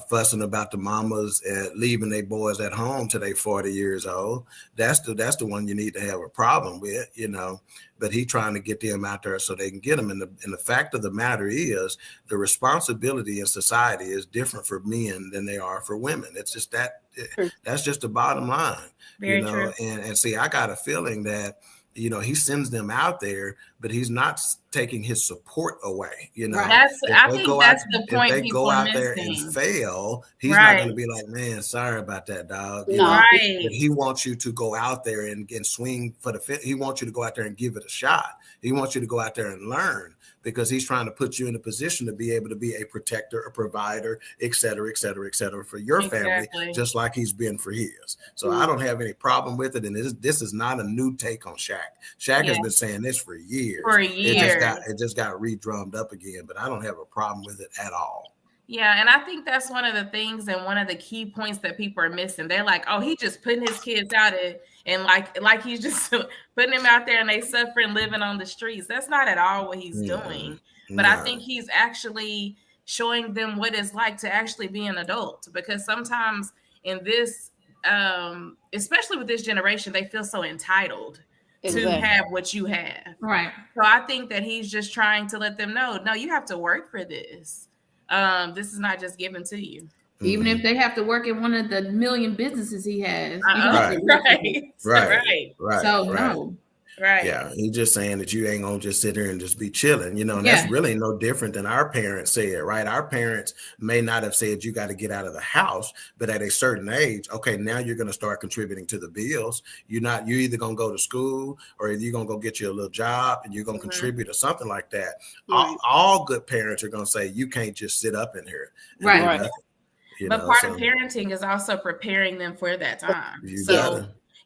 fussing about the mamas and leaving their boys at home till they 40 years old. That's the one you need to have a problem with, you know. But he trying to get them out there so they can get them. And the fact of the matter is, the responsibility in society is different for men than they are for women. It's just that. That's just the bottom line. Very you know. True. And see, I got a feeling that, you know, he sends them out there, but he's not taking his support away. You know, I think that's the point. If they go out there and fail, he's not going to be like, man, sorry about that, dog. You know? But he wants you to go out there and swing for the. He wants you to go out there and give it a shot. He wants you to go out there and learn, because he's trying to put you in a position to be able to be a protector, a provider, et cetera, et cetera, et cetera, for your family, just like he's been for his. So I don't have any problem with it. And this is not a new take on Shaq. Shaq has been saying this for years. It just got re-drummed up again, but I don't have a problem with it at all. Yeah, and I think that's one of the things and one of the key points that people are missing. They're like, oh, he just putting his kids out and like he's just putting them out there and they suffering, living on the streets. That's not at all what he's doing. But I think he's actually showing them what it's like to actually be an adult, because sometimes in this, especially with this generation, they feel so entitled to have what you have. Right. So I think that he's just trying to let them know, no, you have to work for this. This is not just given to you. Even if they have to work in one of the million businesses he has. Right. So no. Right. Yeah. He's just saying that you ain't gonna just sit here and just be chilling, you know, and that's really no different than our parents said, right? Our parents may not have said you got to get out of the house, but at a certain age, okay, now you're gonna start contributing to the bills. You're either gonna go to school or you're gonna go get you a little job and you're gonna contribute or something like that. All good parents are gonna say you can't just sit up in here. Right. But part of parenting is also preparing them for that time.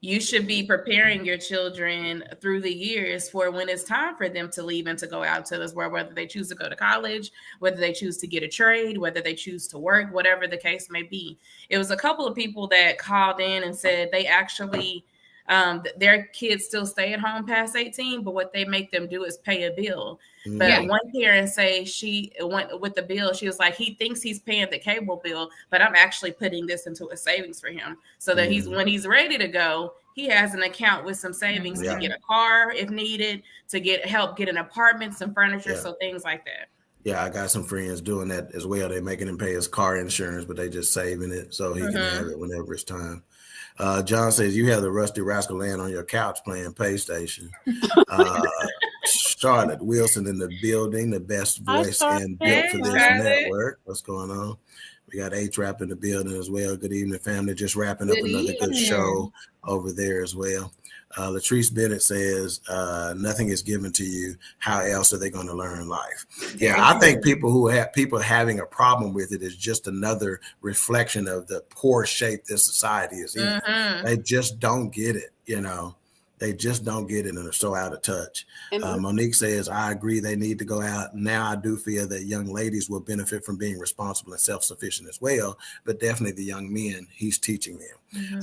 You should be preparing your children through the years for when it's time for them to leave and to go out to this world, whether they choose to go to college, whether they choose to get a trade, whether they choose to work, whatever the case may be. It was a couple of people that called in and said they actually, their kids still stay at home past 18, but what they make them do is pay a bill. But one parent say she went with the bill. She was like, he thinks he's paying the cable bill, but I'm actually putting this into a savings for him so that when he's ready to go, he has an account with some savings to get a car if needed, to help get an apartment, some furniture, so things like that. Yeah, I got some friends doing that as well. They're making him pay his car insurance, but they just saving it so he can have it whenever it's time. John says, you have the Rusty Rascal laying on your couch playing PlayStation. Charlotte Wilson in the building, the best voice and built for this network. What's going on? We got H-Rap in the building as well. Good evening, family. Just wrapping up another good show over there as well. Latrice Bennett says, nothing is given to you. How else are they going to learn life? Yeah, I think people having a problem with it is just another reflection of the poor shape this society is in. They just don't get it, you know. They just don't get it and are so out of touch. Monique says, I agree they need to go out. Now I do feel that young ladies will benefit from being responsible and self-sufficient as well, but definitely the young men, he's teaching them.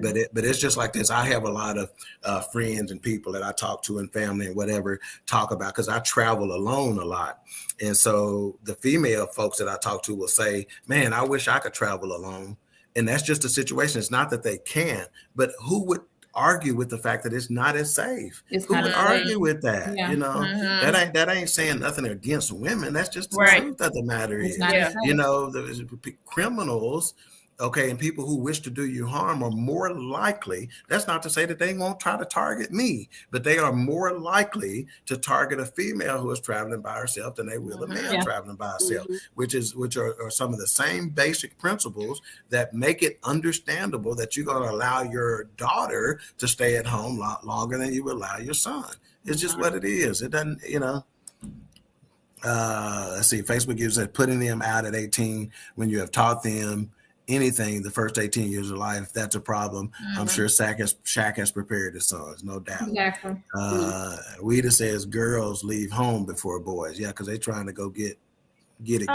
But it's just like this. I have a lot of friends and people that I talk to and family and whatever talk about, because I travel alone a lot. And so the female folks that I talk to will say, man, I wish I could travel alone. And that's just a situation. It's not that they can't, but who would argue with the fact that it's not as safe? Who would argue with that? You know, that ain't saying nothing against women. That's just the truth of the matter is. You know, the criminals, okay, and people who wish to do you harm are more likely. That's not to say that they won't try to target me, but they are more likely to target a female who is traveling by herself than they will a male traveling by herself, which are some of the same basic principles that make it understandable that you're going to allow your daughter to stay at home a lot longer than you would allow your son. It's just what it is. It doesn't, you know. Let's see. Facebook gives it putting them out at 18 when you have taught them anything the first 18 years of life. That's a problem. I'm sure Shaq has prepared his sons, no doubt. Exactly. Weeda says girls leave home before boys. Yeah, because they're trying to go get it.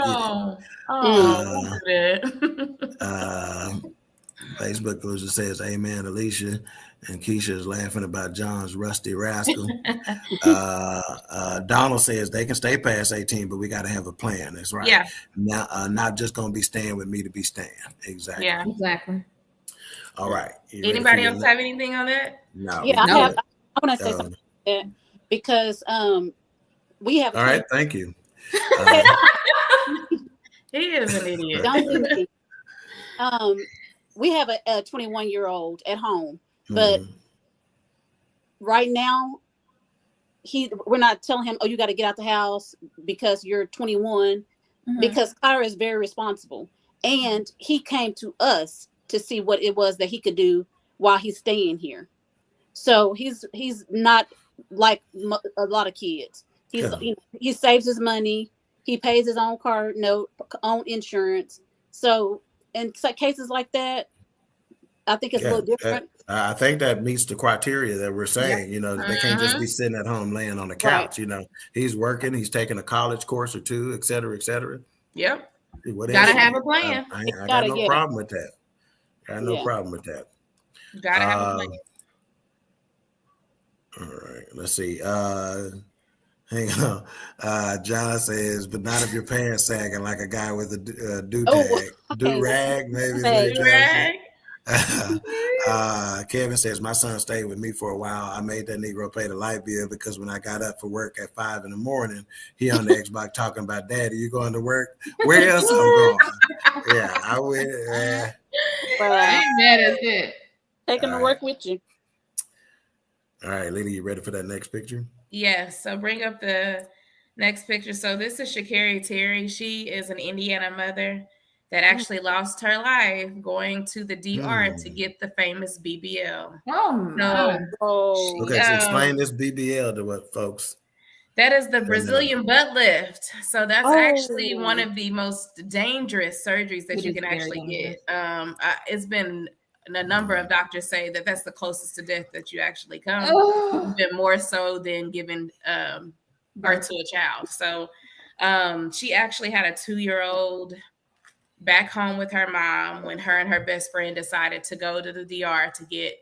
Facebook user says, "Amen, Alicia," and Keisha is laughing about John's rusty rascal. Donald says they can stay past 18, but we got to have a plan. That's right. Yeah. Now, not just gonna be staying with me to be staying. Exactly. Yeah. Exactly. All right. Anybody else have anything on that? No. Yeah, I want to say something like that because we have. All right. Thank you. He is an idiot. Don't do me. We have a 21-year-old at home, but right now we're not telling him, oh, you got to get out the house because you're 21, because Kyra is very responsible, and he came to us to see what it was that he could do while he's staying here. So he's not like a lot of kids. He saves his money. He pays his own car note, own insurance. So in cases like that, I think it's a little different. I think that meets the criteria that we're saying. They can't just be sitting at home laying on the couch. Right. He's working. He's taking a college course or two, et cetera, et cetera. Yep. Gotta have a plan. I got no problem with that. Got no problem with that. Gotta have a plan. All right. Let's see. Hang on. John says, but not if your pants sagging like a guy with a do-rag, maybe. Do-rag. Kevin says, my son stayed with me for a while. I made that Negro pay the light bill because when I got up for work at 5 a.m, he on the Xbox talking about, Daddy, you going to work? Where else I'm going? Yeah, I would. I ain't mad at it. Take him to work with you. All right, Lady, you ready for that next picture? Yes. So bring up the next picture. So this is Sha'Carri Terry. She is an Indiana mother that actually lost her life going to the DR to get the famous BBL. Okay, so explain this BBL to what folks. That is the Brazilian butt lift. So that's actually one of the most dangerous surgeries that you can actually get. It's been a number of doctors say that that's the closest to death that you actually come, even more so than giving birth to a child. So she actually had a 2-year-old back home with her mom when her and her best friend decided to go to the DR to get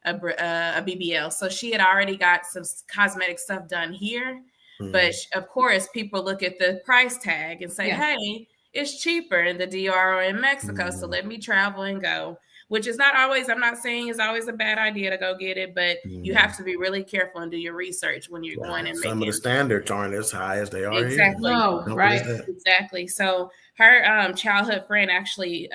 a BBL. So she had already got some cosmetic stuff done here. But of course, people look at the price tag and say, hey, it's cheaper in the DR or in Mexico. So let me travel and go. Which is not always, I'm not saying it's always a bad idea to go get it, but you have to be really careful and do your research when you're going and some of the standards aren't as high as they are exactly. here. No, right. Exactly. So her childhood friend actually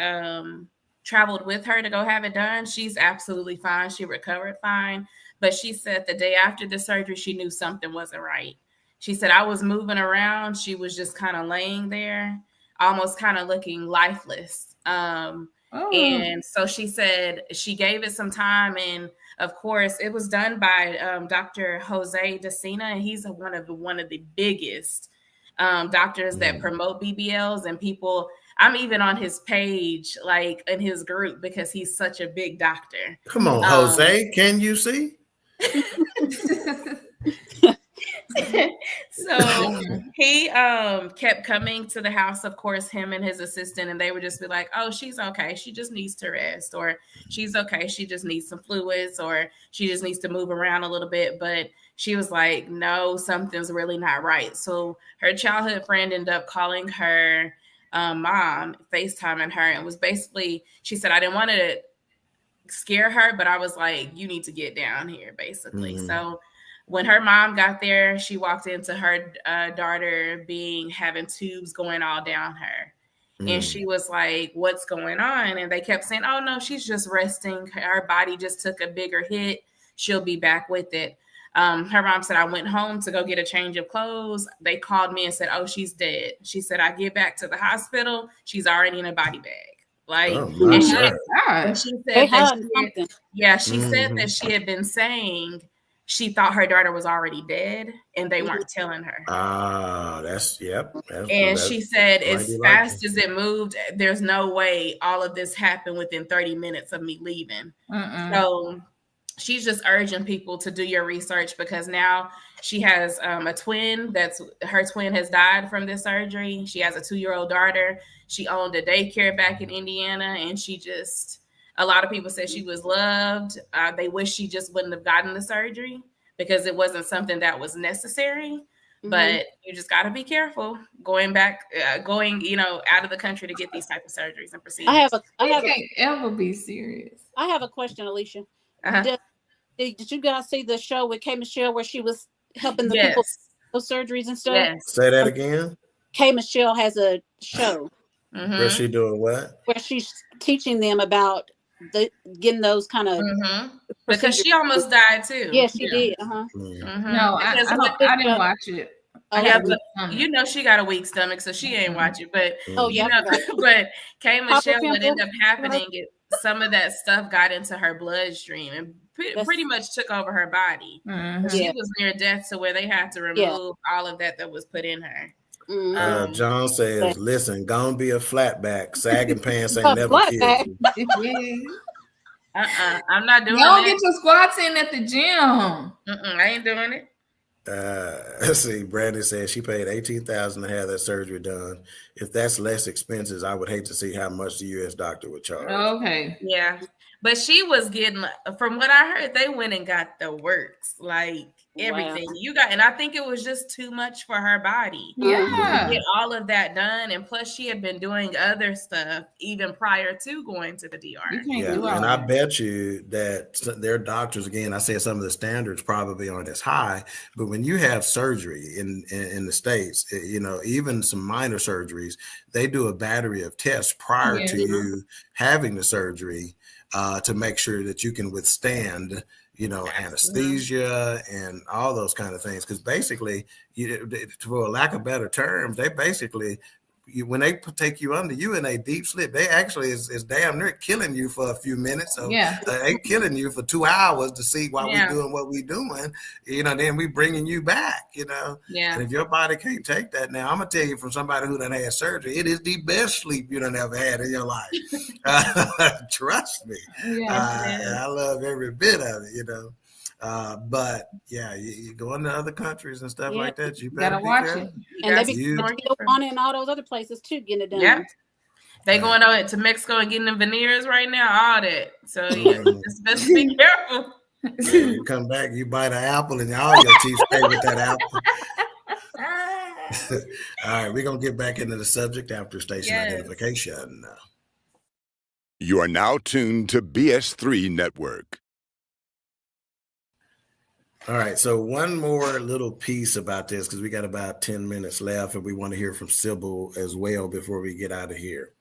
traveled with her to go have it done. She's absolutely fine. She recovered fine. But she said the day after the surgery, she knew something wasn't right. She said, I was moving around. She was just kind of laying there, almost kind of looking lifeless. And so she said she gave it some time. And of course, it was done by Dr. Jose Decina. And he's one of the biggest doctors that promote BBLs, and people. I'm even on his page, like in his group, because he's such a big doctor. Come on, Jose, can you see? So he kept coming to the house, of course, him and his assistant, and they would just be like, oh, she's okay, she just needs to rest, or she's okay, she just needs some fluids, or she just needs to move around a little bit. But she was like, no, something's really not right. So her childhood friend ended up calling her mom, FaceTiming her, and was basically, she said, I didn't want to scare her, but I was like, you need to get down here, basically. So when her mom got there, she walked into her daughter having tubes going all down her. And she was like, what's going on? And they kept saying, oh, no, she's just resting. Her body just took a bigger hit. She'll be back with it. Her mom said, I went home to go get a change of clothes. They called me and said, oh, she's dead. She said, I get back to the hospital. She's already in a body bag. Like, and she said that she had been saying she thought her daughter was already dead and they weren't telling her. And she said, as fast as it moved, there's no way all of this happened within 30 minutes of me leaving. So she's just urging people to do your research, because now she has a twin. Her twin has died from this surgery. She has a 2-year-old daughter. She owned a daycare back in Indiana, and she just, A lot of people said she was loved. They wish she just wouldn't have gotten the surgery because it wasn't something that was necessary. But you just got to be careful going back, out of the country to get these type of surgeries and procedures. I can't ever be serious. I have a question, Alicia. Uh-huh. Did you guys see the show with K. Michelle where she was helping the people with surgeries and stuff? Yes. Say that again. K. Michelle has a show where she doing what? Where she's teaching them about getting those kind of because she almost died too. Yeah, she did. No, I didn't watch it. She got a weak stomach, so she ain't watch it. But but K. Papa Michelle, what pimple? ended up happening is some of that stuff got into her bloodstream and pretty much took over her body. She was near death to where they had to remove all of that was put in her. John says, listen, gonna be a flatback. Sagging pants ain't never killed you. I'm not doing Don't that. get your squats in at the gym. I ain't doing it. Let's see. Brandy says she paid $18,000 to have that surgery done. If that's less expenses, I would hate to see how much the U.S. doctor would charge. Okay. Yeah. But she was getting, from what I heard, they went and got the works, like everything and I think it was just too much for her body. Yeah. To get all of that done. And plus she had been doing other stuff even prior to going to the DR. And I bet you that their doctors, again, I said some of the standards probably aren't as high, but when you have surgery in the States, even some minor surgeries, they do a battery of tests prior to you having the surgery to make sure that you can withstand anesthesia and all those kind of things. Because basically, for lack of better terms, they basically, when they take you under, you in a deep sleep, they actually is damn near killing you for a few minutes. So they killing you for 2 hours to see why we doing what we doing. Then we bringing you back. And if your body can't take that, now I'm gonna tell you from somebody who done had surgery, it is the best sleep you done ever had in your life. Trust me. I love every bit of it. But you go into other countries and stuff like that. You better watch it. And they be on in all those other places too, getting it done. Yeah, they going over to Mexico and getting them veneers right now. All that. So just best be careful. You come back, you bite an apple, and all your teeth stay with that apple. All right, we're gonna get back into the subject after station identification. You are now tuned to BS3 Network. All right, so one more little piece about this, because we got about 10 minutes left, and we want to hear from Sybil as well before we get out of here.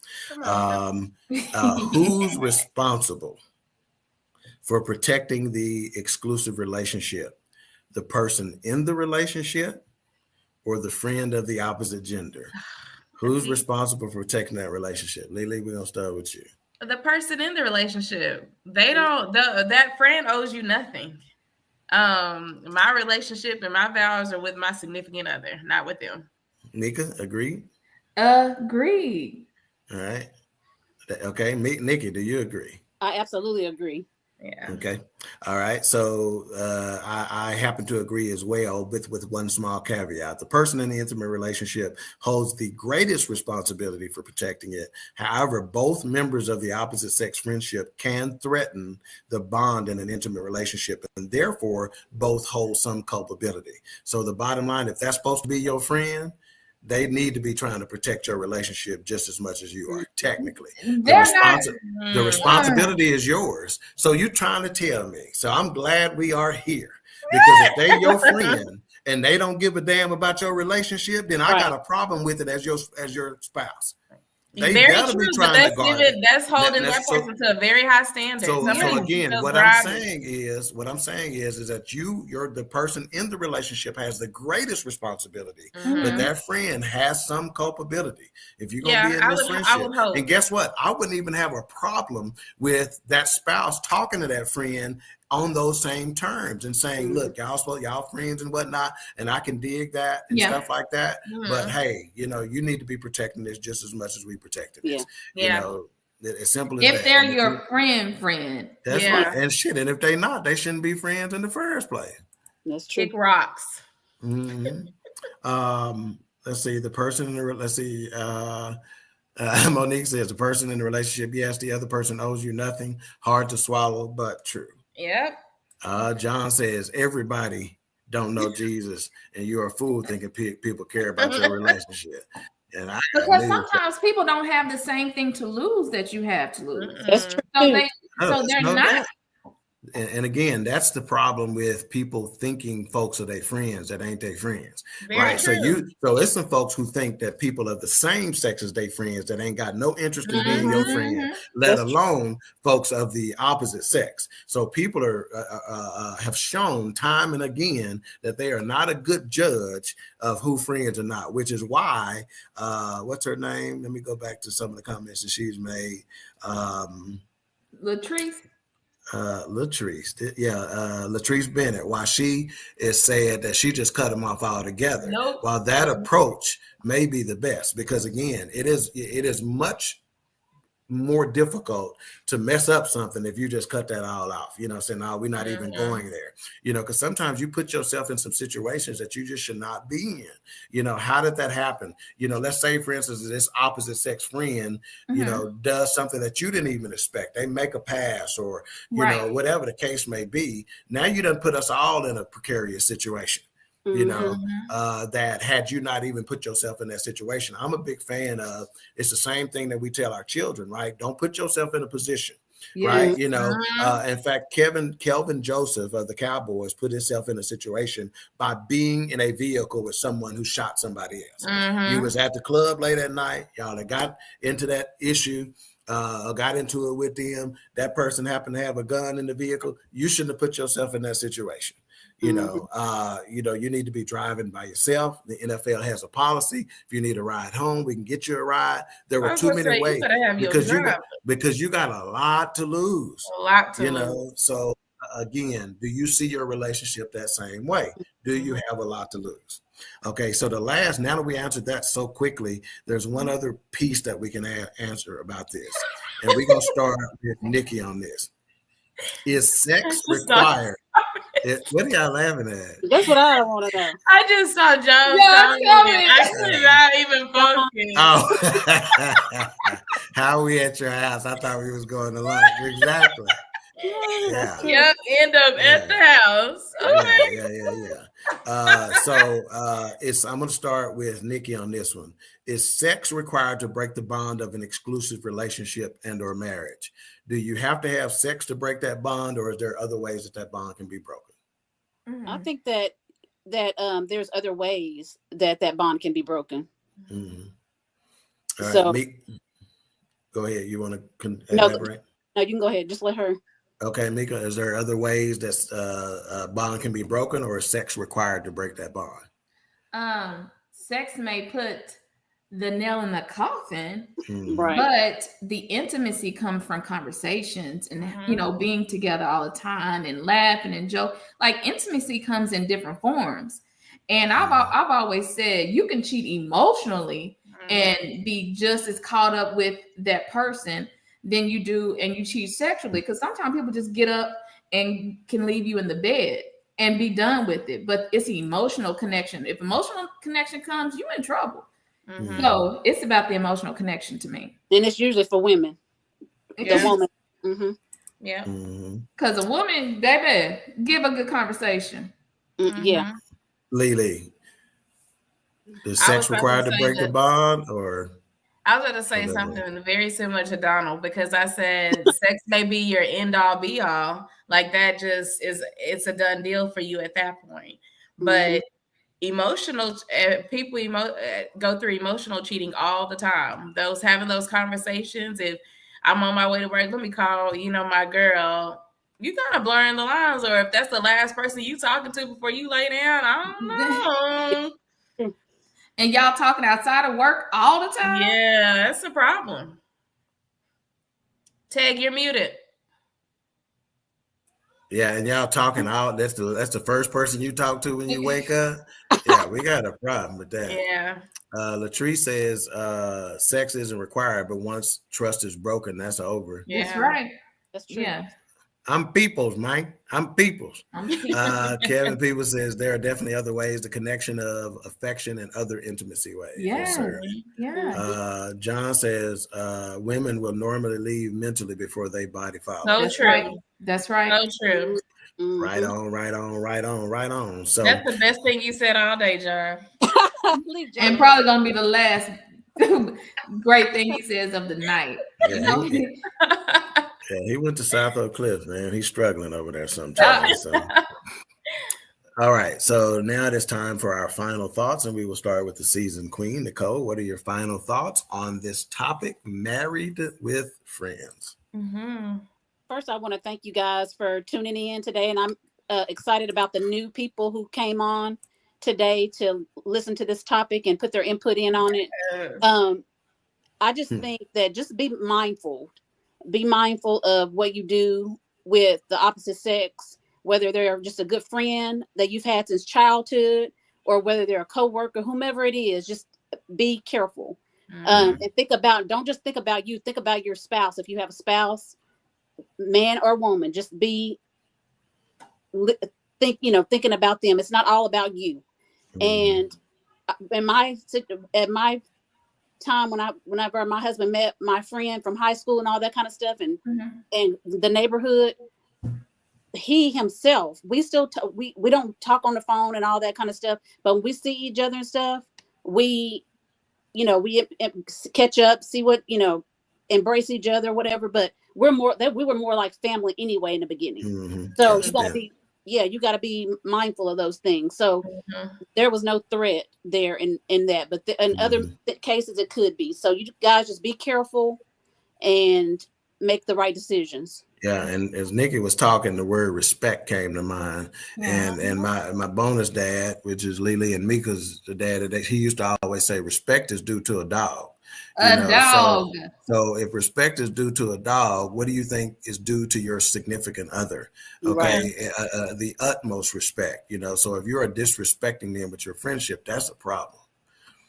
Who's responsible for protecting the exclusive relationship? The person in the relationship or the friend of the opposite gender? Who's responsible for protecting that relationship? Lily, we're going to start with you. The person in the relationship. They don't, that friend owes you nothing. My relationship and my vows are with my significant other, not with them. Nika, agreed? Agreed. All right. Okay. Nikki, do you agree? I absolutely agree. Yeah. Okay. All right. So I happen to agree as well with one small caveat. The person in the intimate relationship holds the greatest responsibility for protecting it. However, both members of the opposite sex friendship can threaten the bond in an intimate relationship, and therefore both hold some culpability. So the bottom line, if that's supposed to be your friend, they need to be trying to protect your relationship just as much as you are, technically. The responsibility is yours. So you're trying to tell me. So I'm glad we are here, because if they're your friend and they don't give a damn about your relationship, then I got a problem with it as your spouse. They very gotta true, be trying but to guard it. that's holding that person to a very high standard. So again, what I'm saying is that the person in the relationship has the greatest responsibility, but that friend has some culpability. If you're gonna be in this friendship, and guess what? I wouldn't even have a problem with that spouse talking to that friend on those same terms and saying, look, y'all friends and whatnot, and I can dig that and stuff like that. But hey, you need to be protecting this just as much as we protected this. As simple as that. If they're your friend. That's right. And shit. And if they're not, they shouldn't be friends in the first place. That's true. Kick rocks. Let's see, the person in the Monique says the person in the relationship, yes, the other person owes you nothing. Hard to swallow, but true. Yep. John says everybody don't know Jesus, and you're a fool thinking people care about your relationship. And I because sometimes people don't have the same thing to lose that you have to lose. That's true. So they're not. And again, that's the problem with people thinking folks are their friends that ain't their friends. Very right. true. So it's some folks who think that people of the same sex as their friends that ain't got no interest in being your friend, let alone folks of the opposite sex. So people are have shown time and again that they are not a good judge of who friends are not, which is why what's her name? Let me go back to some of the comments that she's made. Latrice. Latrice Bennett, why she is saying that she just cut them off altogether. Nope. While that approach may be the best, because again, it is much more difficult to mess up something if you just cut that all off. You know, say, no, we're not even going there. You know, because sometimes you put yourself in some situations that you just should not be in. You know, how did that happen? You know, let's say, for instance, this opposite sex friend, you know, does something that you didn't even expect. They make a pass or, you know, whatever the case may be. Now you done put us all in a precarious situation. You know, that had you not even put yourself in that situation. I'm a big fan of, it's the same thing that we tell our children, right? Don't put yourself in a position, right? You know, in fact, Kelvin Joseph of the Cowboys put himself in a situation by being in a vehicle with someone who shot somebody else. He was at the club late at night. Y'all that got into that issue, got into it with them. That person happened to have a gun in the vehicle. You shouldn't have put yourself in that situation. You know, you need to be driving by yourself. The NFL has a policy. If you need a ride home, we can get you a ride. There were too many ways because you got a lot to lose. A lot to lose. Know, so again, do you see your relationship that same way? Do you have a lot to lose? Okay, so now that we answered that so quickly, there's one other piece that we can answer about this. And we're going to start with Nikki on this. Is sex required? What are y'all laughing at? That's what I want to know. I just saw Jones. I could not even focus. How we at your house? I thought we was going to lunch. Exactly. Yeah. Yep. End up at the house. Okay. So I'm going to start with Nikki on this one. Is sex required to break the bond of an exclusive relationship and/or marriage? Do you have to have sex to break that bond, or is there other ways that bond can be broken? I think that there's other ways that bond can be broken. All right, so go ahead. You want to elaborate? No, you can go ahead. Just let her. Okay, Mika, is there other ways that bond can be broken, or is sex required to break that bond? Sex may put the nail in the coffin, right? But the intimacy comes from conversations and you know, being together all the time and laughing and joke. Like intimacy comes in different forms, and I've always said you can cheat emotionally and be just as caught up with that person than you do and you cheat sexually, because sometimes people just get up and can leave you in the bed and be done with it. But it's the emotional connection. If emotional connection comes, you're in trouble. So it's about the emotional connection to me. And it's usually for women. The woman. Yeah. Because a woman, baby, give a good conversation. Yeah. Lily, is sex required to break the bond, or? I was going to say something very similar to Donald, because I said sex may be your end all be all. Like that just it's a done deal for you at that point. But emotional people go through emotional cheating all the time. Having those conversations. If I'm on my way to work, let me call, my girl. You kind of blurring the lines, or if that's the last person you talking to before you lay down, I don't know. And y'all talking outside of work all the time? Yeah, that's a problem. Tag, you're muted. Yeah, and y'all talking out. That's the first person you talk to when you wake up. Yeah, we got a problem with that. Yeah. Latrice says sex isn't required, but once trust is broken, that's over. Yeah. That's right. That's true. Yeah. I'm people's, man. I'm people's. I'm Kevin People says there are definitely other ways, the connection of affection and other intimacy ways. yes, sir. yeah. John says women will normally leave mentally before they body follow. So That's true. right. That's right. So true. Right on, right on, right on, right on. So That's the best thing you said all day, John. And probably gonna be the last great thing he says of the night. yeah, You know? he went to South Oak Cliff, man. He's struggling over there sometimes. So. All right, so now it is time for our final thoughts, and we will start with the seasoned queen, Nicole. What are your final thoughts on this topic, married with friends? Mm-hmm. First, I want to thank you guys for tuning in today, and I'm excited about the new people who came on today to listen to this topic and put their input in on it. I just think that just be mindful of what you do with the opposite sex, whether they're just a good friend that you've had since childhood, or whether they're a coworker, whomever it is. Just be careful. And don't just think about you, think about your spouse. If you have a spouse, man or woman, just thinking about them. It's not all about you. And at my time, whenever my husband met my friend from high school and all that kind of stuff, and the neighborhood, he himself, we still we don't talk on the phone and all that kind of stuff, but when we see each other and stuff, we catch up, see what, embrace each other, whatever. But we were more like family anyway in the beginning. So you got to be mindful of those things. So there was no threat there in that, but in other cases it could be. So you guys just be careful and make the right decisions. Yeah, and as Nikki was talking, the word respect came to mind. And my bonus dad, which is Lily and Mika's dad, he used to always say, respect is due to a dog. Dog. So if respect is due to a dog, what do you think is due to your significant other? Okay, right. The utmost respect. So if you're disrespecting them with your friendship, that's a problem.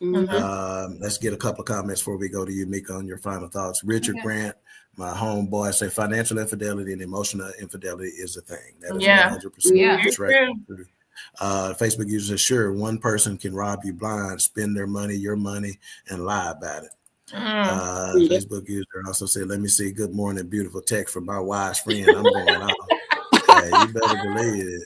Let's get a couple of comments before we go to you, Mika, on your final thoughts. Richard Grant, my homeboy, say financial infidelity and emotional infidelity is a thing. That is 100%. That's right. Facebook user says, sure, one person can rob you blind, spend their money, your money, and lie about it. Facebook user also said, let me see, good morning, beautiful text from my wise friend. I'm going off. You better believe it.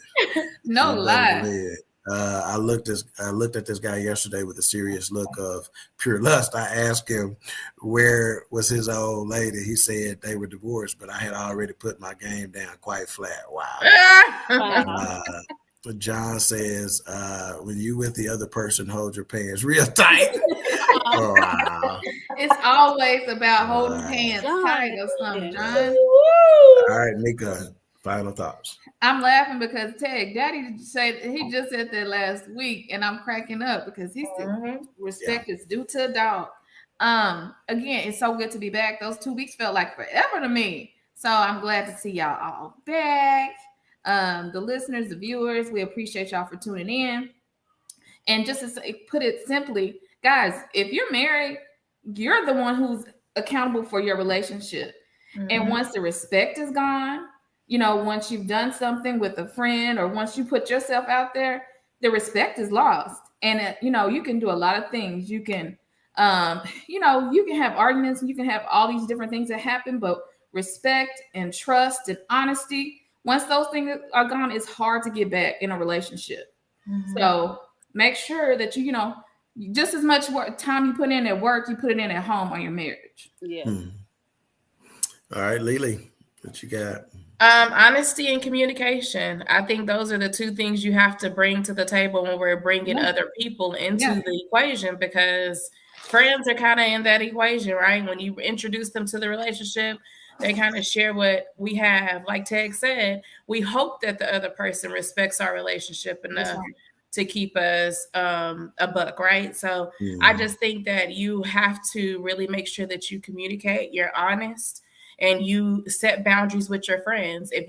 No lie. I looked at this guy yesterday with a serious look of pure lust. I asked him where was his old lady. He said they were divorced, but I had already put my game down quite flat. Wow. John says, when you with the other person, hold your pants real tight. Wow. It's always about holding pants tight or something, John. All right, Mika, final thoughts. I'm laughing because Daddy he just said that last week, and I'm cracking up because he said respect is due to a dog. Again, it's so good to be back. Those 2 weeks felt like forever to me. So I'm glad to see y'all all back. The listeners, the viewers, we appreciate y'all for tuning in. And just to put it simply, guys, if you're married, you're the one who's accountable for your relationship. And once the respect is gone, once you've done something with a friend or once you put yourself out there, the respect is lost. And, you can do a lot of things. You can, you can have arguments and you can have all these different things that happen, but respect and trust and honesty, once those things are gone, it's hard to get back in a relationship. So make sure that just as much time you put in at work, you put it in at home on your marriage. Yeah. All right, Lily, what you got? Honesty and communication. I think those are the two things you have to bring to the table when we're bringing other people into the equation, because friends are kind of in that equation, right? When you introduce them to the relationship, they kind of share what we have. Like Teg said, we hope that the other person respects our relationship enough to keep us a buck, right? So I just think that you have to really make sure that you communicate, you're honest, and you set boundaries with your friends. If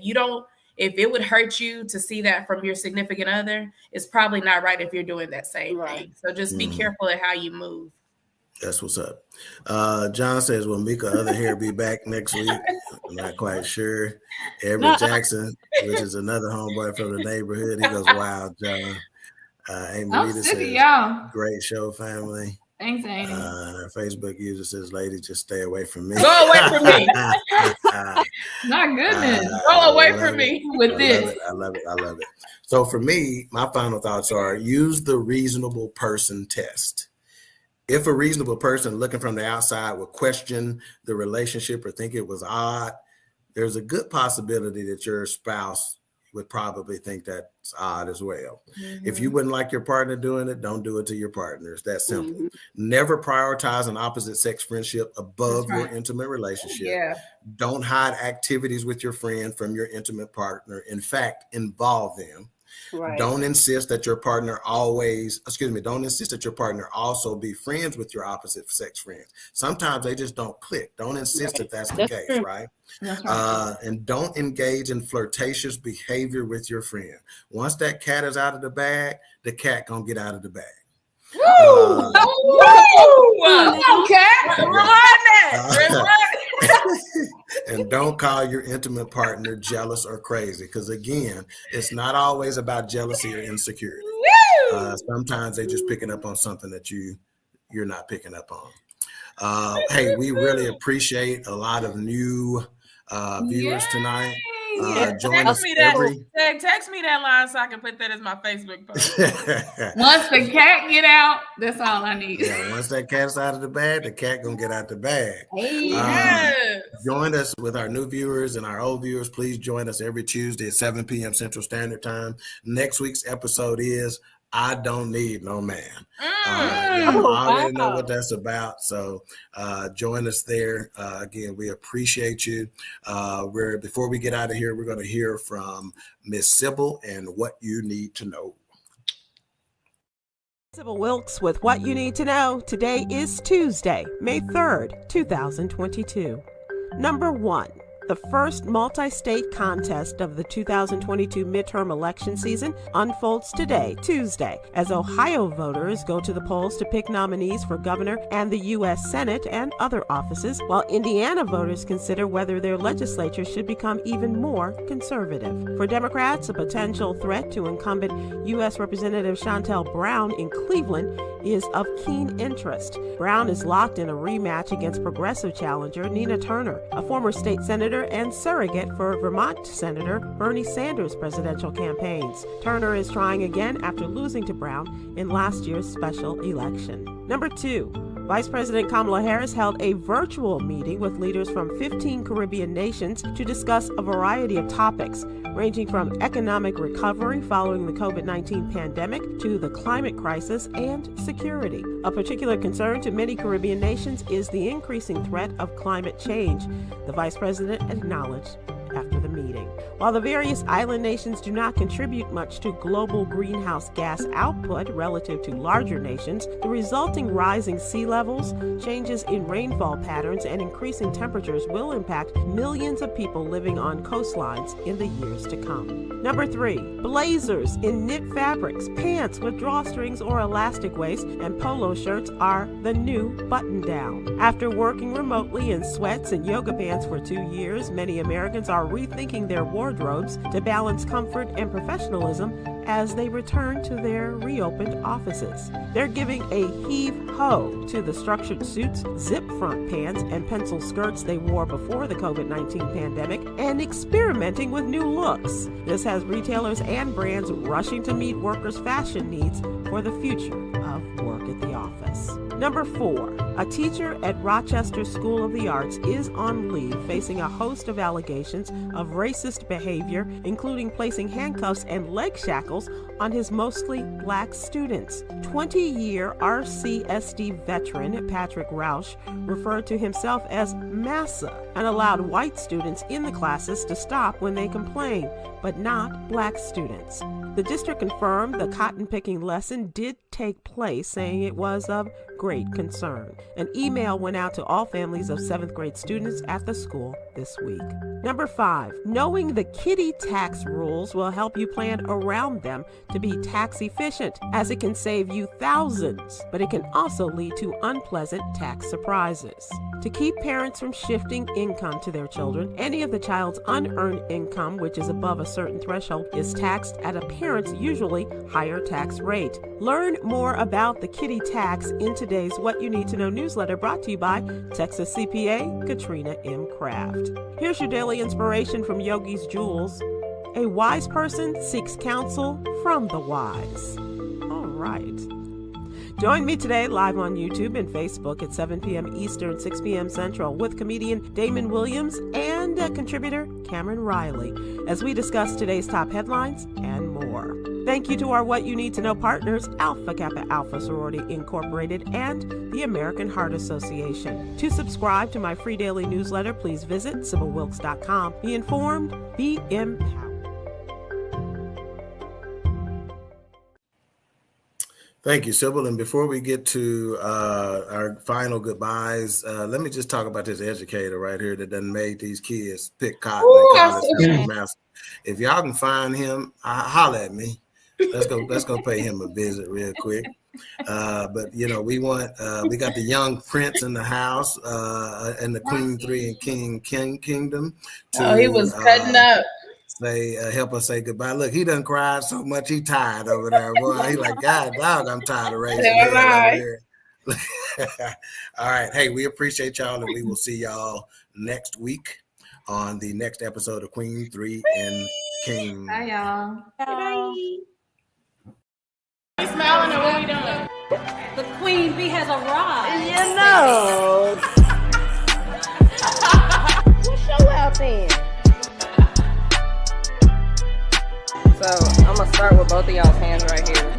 it would hurt you to see that from your significant other, it's probably not right if you're doing that same thing. So just be careful at how you move. That's what's up. John says, will Mika other hair be back next week? Not quite sure. Everett Jackson, which is another homeboy from the neighborhood, he goes, wow, John. Amy I'm Rita sick of says, y'all. great show, family. Thanks, Amy. Our Facebook user says, ladies, just stay away from me. Go away from me. My goodness. Go away from me with this. I love it. So for me, my final thoughts are use the reasonable person test. If a reasonable person looking from the outside would question the relationship or think it was odd, there's a good possibility that your spouse would probably think that's odd as well. Mm-hmm. If you wouldn't like your partner doing it, don't do it to your partner. It's that simple. Mm-hmm. Never prioritize an opposite sex friendship above your intimate relationship. Yeah. Don't hide activities with your friend from your intimate partner. In fact, involve them. Right. Don't insist that your partner also be friends with your opposite sex friends. Sometimes they just don't click. Don't insist that that's the case, right? That's right. And don't engage in flirtatious behavior with your friend. Once that cat is out of the bag, the cat gonna get out of the bag. Woo! Cat! And don't call your intimate partner jealous or crazy, because again, it's not always about jealousy or insecurity. Sometimes they just picking up on something that you're not picking up on. Hey, we really appreciate a lot of new viewers tonight. Join us text me that line so I can put that as my Facebook post. Once the cat get out, that's all I need. Yeah, once that cat's out of the bag, the cat gonna get out the bag. Join us with our new viewers and our old viewers. Please join us every Tuesday at 7 p.m. Central Standard Time. Next week's episode is I Don't Need No Man. Y'all already know what that's about. So join us there. Again, we appreciate you. Before we get out of here, we're going to hear from Miss Sybil and What You Need to Know. Sybil Wilkes with What You Need to Know. Today is Tuesday, May 3rd, 2022. Number 1. The first multi-state contest of the 2022 midterm election season unfolds today, Tuesday, as Ohio voters go to the polls to pick nominees for governor and the U.S. Senate and other offices, while Indiana voters consider whether their legislature should become even more conservative. For Democrats, a potential threat to incumbent U.S. Representative Shontel Brown in Cleveland is of keen interest. Brown is locked in a rematch against progressive challenger Nina Turner, a former state senator and surrogate for Vermont Senator Bernie Sanders' presidential campaigns. Turner is trying again after losing to Brown in last year's special election. Number 2. Vice President Kamala Harris held a virtual meeting with leaders from 15 Caribbean nations to discuss a variety of topics, ranging from economic recovery following the COVID-19 pandemic to the climate crisis and security. A particular concern to many Caribbean nations is the increasing threat of climate change, the Vice President acknowledged after the meeting. While the various island nations do not contribute much to global greenhouse gas output relative to larger nations, the resulting rising sea levels, changes in rainfall patterns, and increasing temperatures will impact millions of people living on coastlines in the years to come. Number 3, blazers in knit fabrics, pants with drawstrings or elastic waist, and polo shirts are the new button-down. After working remotely in sweats and yoga pants for 2 years, many Americans are rethinking their wardrobes to balance comfort and professionalism as they return to their reopened offices. They're giving a heave-ho to the structured suits, zip-front pants, and pencil skirts they wore before the COVID-19 pandemic and experimenting with new looks. This has retailers and brands rushing to meet workers' fashion needs for the future of work at the office. Number 4, a teacher at Rochester School of the Arts is on leave facing a host of allegations of racist behavior, including placing handcuffs and leg shackles on his mostly black students. 20-year RCSD veteran Patrick Rausch referred to himself as Massa and allowed white students in the classes to stop when they complained, but not black students. The district confirmed the cotton-picking lesson did take place, saying it was of great concern. An email went out to all families of 7th grade students at the school this week. Number 5, knowing the kiddie tax rules will help you plan around them to be tax efficient, as it can save you thousands, but it can also lead to unpleasant tax surprises. To keep parents from shifting income to their children, any of the child's unearned income, which is above a certain threshold, is taxed at a parent's usually higher tax rate. Learn more about the kitty tax in today's What You Need to Know newsletter, brought to you by Texas CPA Katrina M. Kraft. Here's your daily inspiration from Yogi's Jewels. A wise person seeks counsel from the wise. All right. Join me today live on YouTube and Facebook at 7 p.m. Eastern, 6 p.m. Central with comedian Damon Williams and contributor Cameron Riley as we discuss today's top headlines and more. Thank you to our What You Need to Know partners, Alpha Kappa Alpha Sorority Incorporated and the American Heart Association. To subscribe to my free daily newsletter, please visit SybylWilkes.com. Be informed, be empowered. Thank you, Sybil. And before we get to our final goodbyes, let me just talk about this educator right here that done made these kids pick cotton and call his master. If y'all can find him, holler at me. Let's go pay him a visit real quick. But you know, we got the young prince in the house and the Queen3 and King Kingdom. He was cutting up. Help us say goodbye. Look, he done cried so much he tired over there. Boy, he like, God, dog, I'm tired of raising hell over here. All right. Hey, we appreciate y'all, and we will see y'all next week on the next episode of Queen3 and King. Bye, y'all. Bye. You smiling or what we doing? The Queen Bee has arrived. You know. What's your out then? So I'm gonna start with both of y'all's hands right here.